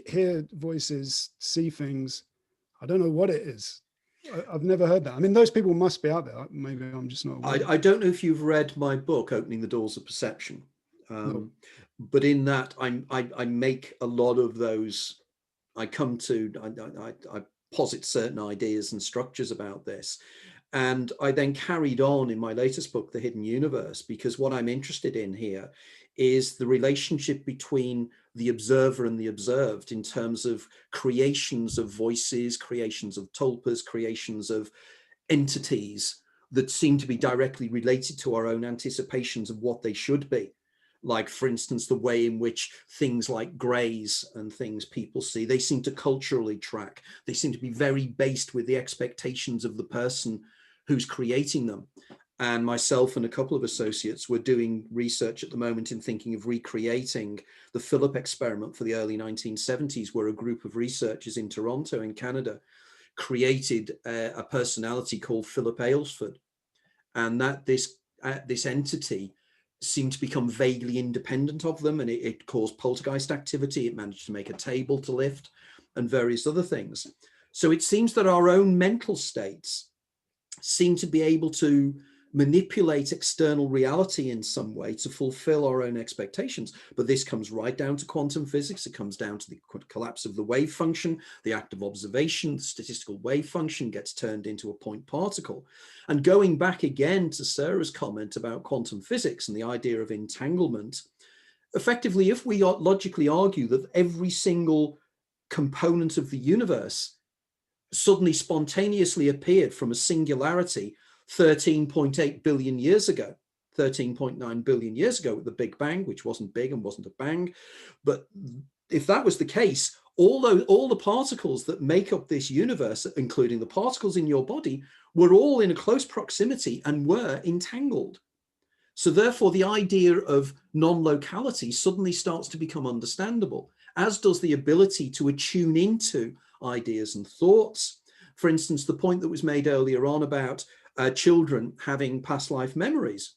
B: Hear voices, see things. I don't know what it is. I've never heard that. I mean, those people must be out there. Maybe I'm just not aware.
A: I don't know if you've read my book, Opening the Doors of Perception.
B: No.
A: But in that, I make a lot of those. I posit certain ideas and structures about this. And I then carried on in my latest book, The Hidden Universe, because what I'm interested in here is the relationship between the observer and the observed in terms of creations of voices, creations of tulpas, creations of entities that seem to be directly related to our own anticipations of what they should be. Like, for instance, the way in which things like greys and things people see, they seem to culturally track. They seem to be very based with the expectations of the person who's creating them. And myself and a couple of associates were doing research at the moment in thinking of recreating the Philip experiment for the early 1970s, where a group of researchers in Toronto in Canada created a personality called Philip Aylesford. And that this entity seemed to become vaguely independent of them, and it caused poltergeist activity. It managed to make a table to lift and various other things. So it seems that our own mental states seem to be able to manipulate external reality in some way to fulfill our own expectations. But this comes right down to quantum physics. It comes down to the collapse of the wave function, the act of observation. The statistical wave function gets turned into a point particle. And going back again to Sarah's comment about quantum physics and the idea of entanglement, effectively, if we logically argue that every single component of the universe suddenly spontaneously appeared from a singularity 13.8 billion years ago, 13.9 billion years ago with the Big Bang, which wasn't big and wasn't a bang. But if that was the case, all the particles that make up this universe, including the particles in your body, were all in a close proximity and were entangled. So therefore, the idea of non-locality suddenly starts to become understandable, as does the ability to attune into ideas and thoughts. For instance, the point that was made earlier on about children having past life memories.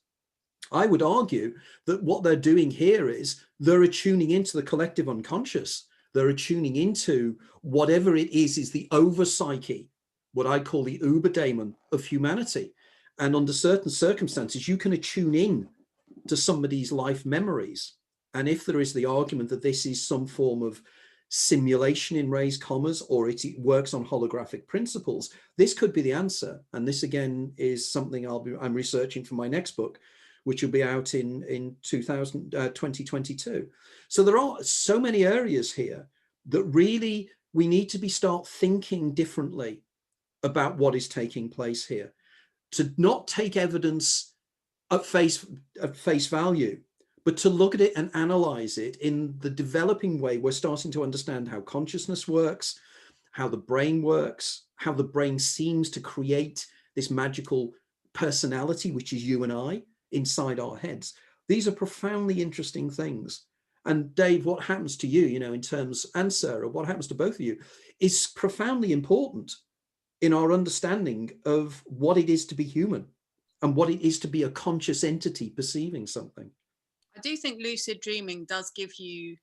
A: I would argue that what they're doing here is they're attuning into the collective unconscious. They're attuning into whatever it is the overpsyche, what I call the Uberdaemon of humanity. And under certain circumstances, you can attune in to somebody's life memories. And if there is the argument that this is some form of simulation in raised commas, or it works on holographic principles, this could be the answer. And this again is something I'm researching for my next book, which will be out in 2022. So there are so many areas here that really we need to start thinking differently about what is taking place here, to not take evidence at face value, but to look at it and analyze it in the developing way. We're starting to understand how consciousness works, how the brain works, how the brain seems to create this magical personality, which is you and I, inside our heads. These are profoundly interesting things. And Dave, what happens to you, in terms, and Sarah, what happens to both of you is profoundly important in our understanding of what it is to be human and what it is to be a conscious entity perceiving something.
C: I do think lucid dreaming does give you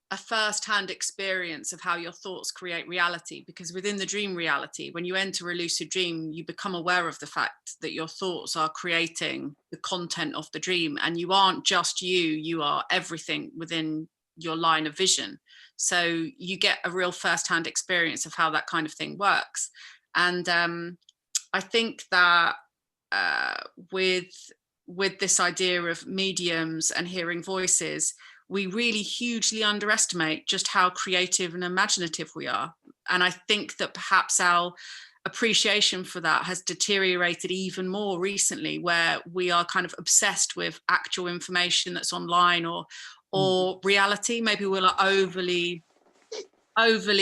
C: a first-hand experience of how your thoughts create reality, because within the dream reality, when you enter a lucid dream, you become aware of the fact that your thoughts are creating the content of the dream, and you aren't just you are everything within your line of vision. So you get a real first-hand experience of how that kind of thing works. And I think that with this idea of mediums and hearing voices, we really hugely underestimate just how creative and imaginative we are. And I think that perhaps our appreciation for that has deteriorated even more recently, where we are kind of obsessed with actual information that's online or or reality. Maybe we're like overly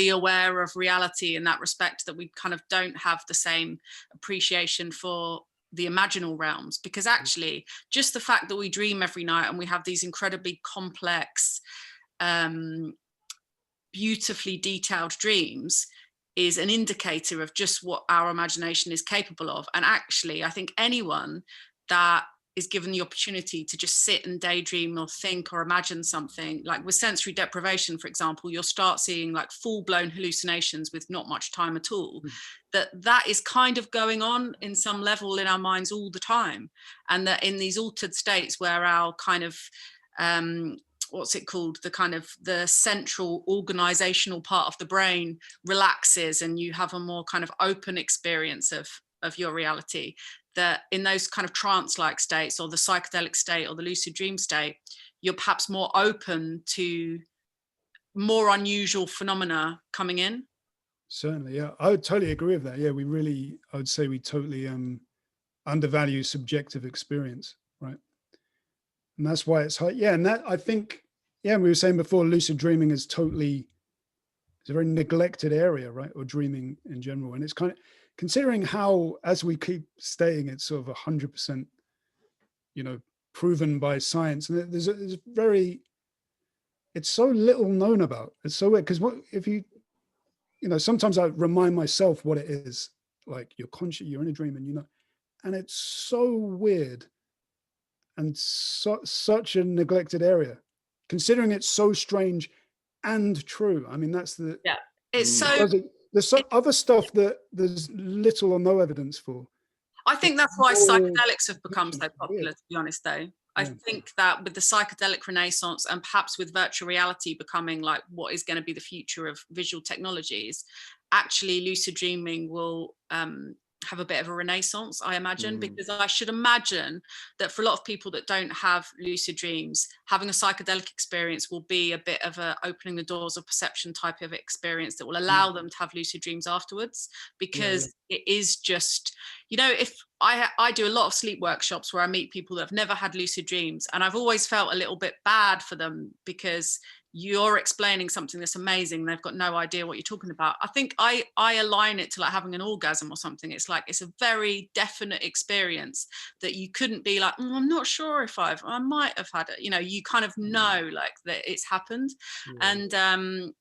C: aware of reality in that respect, that we kind of don't have the same appreciation for the imaginal realms, because actually just the fact that we dream every night and we have these incredibly complex, beautifully detailed dreams is an indicator of just what our imagination is capable of. And actually, I think anyone that is given the opportunity to just sit and daydream or think or imagine something, like with sensory deprivation, for example, you'll start seeing like full-blown hallucinations with not much time at all. That is kind of going on in some level in our minds all the time. And that in these altered states where our kind of what's it called, the kind of the central organizational part of the brain relaxes, and you have a more kind of open experience of your reality, that in those kind of trance-like states, or the psychedelic state, or the lucid dream state, you're perhaps more open to more unusual phenomena coming in.
B: Certainly, yeah, I would totally agree with that. Yeah, I would say we totally undervalue subjective experience, right? And that's why it's hard. Yeah, and that, I think, yeah, we were saying before, lucid dreaming is it's a very neglected area, right? Or dreaming in general. And it's kind of, considering how, as we keep stating, it's sort of 100%, proven by science. And there's it's so little known about. It's so weird, because sometimes I remind myself what it is. Like, you're conscious, you're in a dream, and it's so weird and such a neglected area, considering it's so strange and true. I mean, that's the,
C: yeah, it's so,
B: there's some other stuff that there's little or no evidence for.
C: I think that's why psychedelics have become so popular, to be honest, though. I think that with the psychedelic renaissance, and perhaps with virtual reality becoming like what is going to be the future of visual technologies, actually lucid dreaming will have a bit of a renaissance, I imagine, because I should imagine that for a lot of people that don't have lucid dreams, having a psychedelic experience will be a bit of a opening the doors of perception type of experience that will allow them to have lucid dreams afterwards, because it is just, if I do a lot of sleep workshops where I meet people that have never had lucid dreams, and I've always felt a little bit bad for them, because you're explaining something that's amazing, they've got no idea what you're talking about. I think I align it to like having an orgasm or something. It's like, it's a very definite experience that you couldn't be like, I'm not sure if I might have had it. You kind of know like that it's happened. And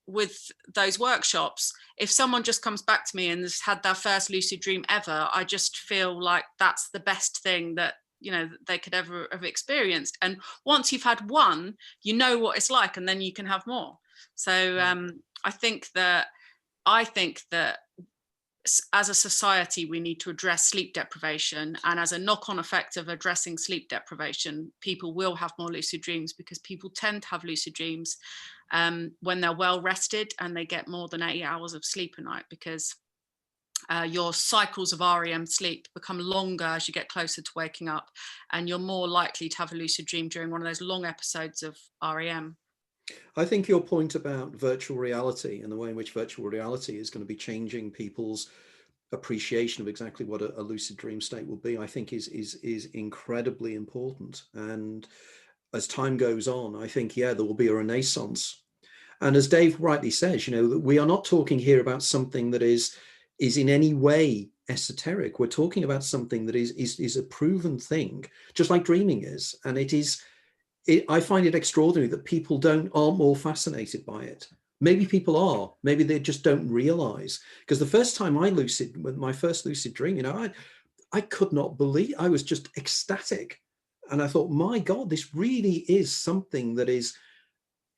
C: with those workshops, if someone just comes back to me and has had their first lucid dream ever, I just feel like that's the best thing that they could ever have experienced. And once you've had one, you know what it's like, and then you can have more. So I think that as a society, we need to address sleep deprivation, and as a knock-on effect of addressing sleep deprivation, people will have more lucid dreams, because people tend to have lucid dreams when they're well rested and they get more than 8 hours of sleep a night, because your cycles of REM sleep become longer as you get closer to waking up, and you're more likely to have a lucid dream during one of those long episodes of REM.
A: I think your point about virtual reality and the way in which virtual reality is going to be changing people's appreciation of exactly what a lucid dream state will be, I think is incredibly important. And as time goes on, I think, there will be a renaissance. And as Dave rightly says, we are not talking here about something that is in any way esoteric. We're talking about something that is a proven thing, just like dreaming is. And I find it extraordinary that people aren't more fascinated by it. Maybe people are, maybe they just don't realize. Because the first time with my first lucid dream, I could not believe, I was just ecstatic. And I thought, my God, this really is something that is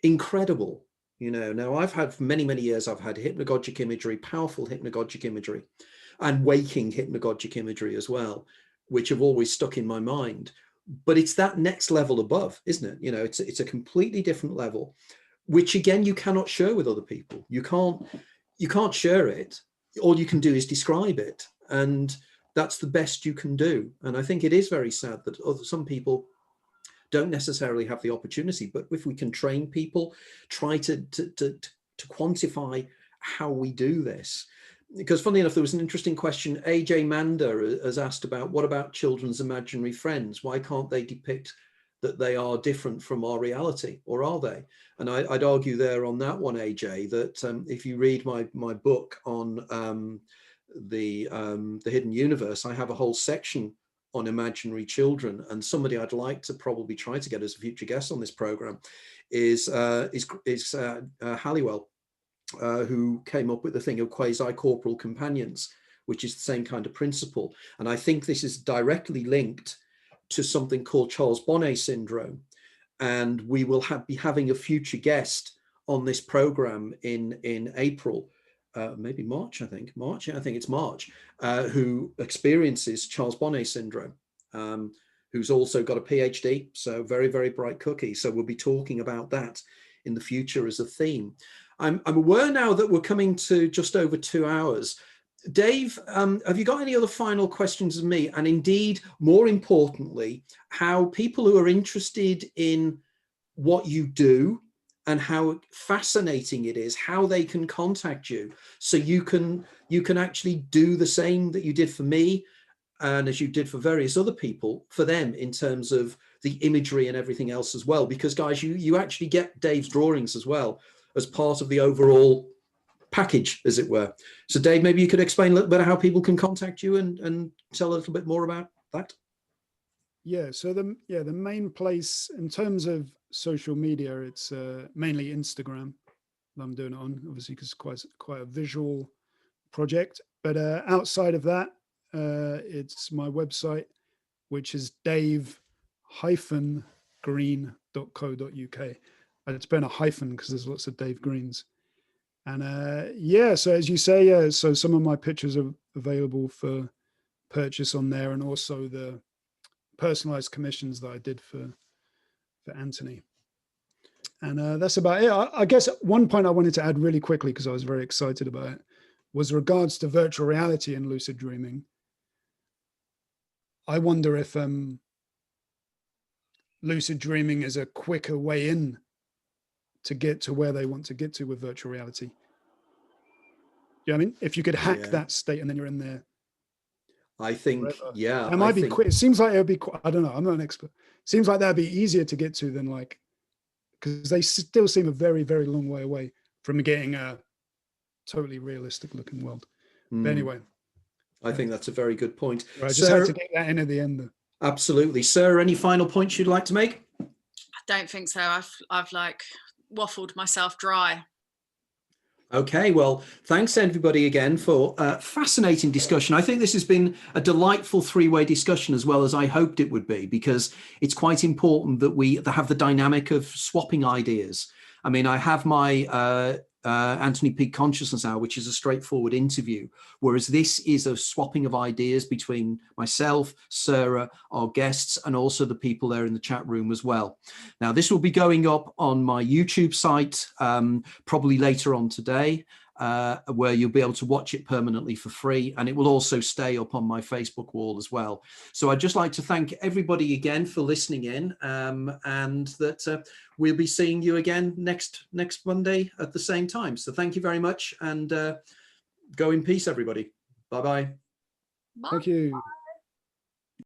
A: incredible. Now I've had, for many, many years, I've had hypnagogic imagery, powerful hypnagogic imagery, and waking hypnagogic imagery as well, which have always stuck in my mind. But it's that next level above, isn't it? It's a completely different level, which again, you cannot share with other people. You can't share it. All you can do is describe it. And that's the best you can do. And I think it is very sad that some people don't necessarily have the opportunity, but if we can train people, try to quantify how we do this. Because funnily enough, there was an interesting question. AJ Manda has asked about, what about children's imaginary friends? Why can't they depict that they are different from our reality, or are they? And I'd argue there on that one, AJ, that if you read my book on the hidden universe, I have a whole section on imaginary children, and somebody I'd like to probably try to get as a future guest on this program is Halliwell, who came up with the thing of quasi-corporal companions, which is the same kind of principle. And I think this is directly linked to something called Charles Bonnet syndrome. And we will be having a future guest on this program in April, maybe March, I think. March, yeah, I think it's March, who experiences Charles Bonnet syndrome, who's also got a PhD, so very, very bright cookie. So we'll be talking about that in the future as a theme. I'm aware now that we're coming to just over 2 hours. Dave, have you got any other final questions of me? And indeed, more importantly, how people who are interested in what you do and how fascinating it is, how they can contact you, so you can actually do the same that you did for me, and as you did for various other people, for them in terms of the imagery and everything else as well. Because guys, you actually get Dave's drawings as well as part of the overall package, as it were. So Dave, maybe you could explain a little bit how people can contact you and tell a little bit more about that.
B: Yeah, so the main place in terms of social media, it's mainly Instagram that I'm doing it on, obviously, because it's quite a visual project. But outside of that, it's my website, which is dave-green.co.uk. It's been a hyphen because there's lots of Dave Greens. And yeah, so as you say, so some of my pictures are available for purchase on there, and also the personalized commissions that I did for Anthony. And that's about it. I guess one point I wanted to add really quickly, because I was very excited about it, was regards to virtual reality and lucid dreaming. I wonder if lucid dreaming is a quicker way in to get to where they want to get to with virtual reality. You know what I mean? If you could hack that state and then you're in there.
A: I think,
B: forever.
A: yeah.
B: That might be quick. It seems like it would be, I don't know, I'm not an expert. Seems like that'd be easier to get to than like, because they still seem a very, very long way away from getting a totally realistic looking world. But anyway.
A: I think that's a very good point.
B: Right, I just had to get that in at the end.
A: Absolutely. Sir, any final points you'd like to make?
C: I don't think so. I've like waffled myself dry.
A: Okay, well, thanks everybody again for a fascinating discussion. I think this has been a delightful three-way discussion, as well as I hoped it would be, because it's quite important that we have the dynamic of swapping ideas. I mean, I have my Anthony Peake Consciousness Hour, which is a straightforward interview, whereas this is a swapping of ideas between myself, Sarah, our guests, and also the people there in the chat room as well. Now, this will be going up on my YouTube site probably later on today, where you'll be able to watch it permanently for free, and it will also stay up on my Facebook wall as well. So I'd just like to thank everybody again for listening in, and that we'll be seeing you again next Monday at the same time. So thank you very much, and go in peace, everybody. Bye-bye.
B: Thank you.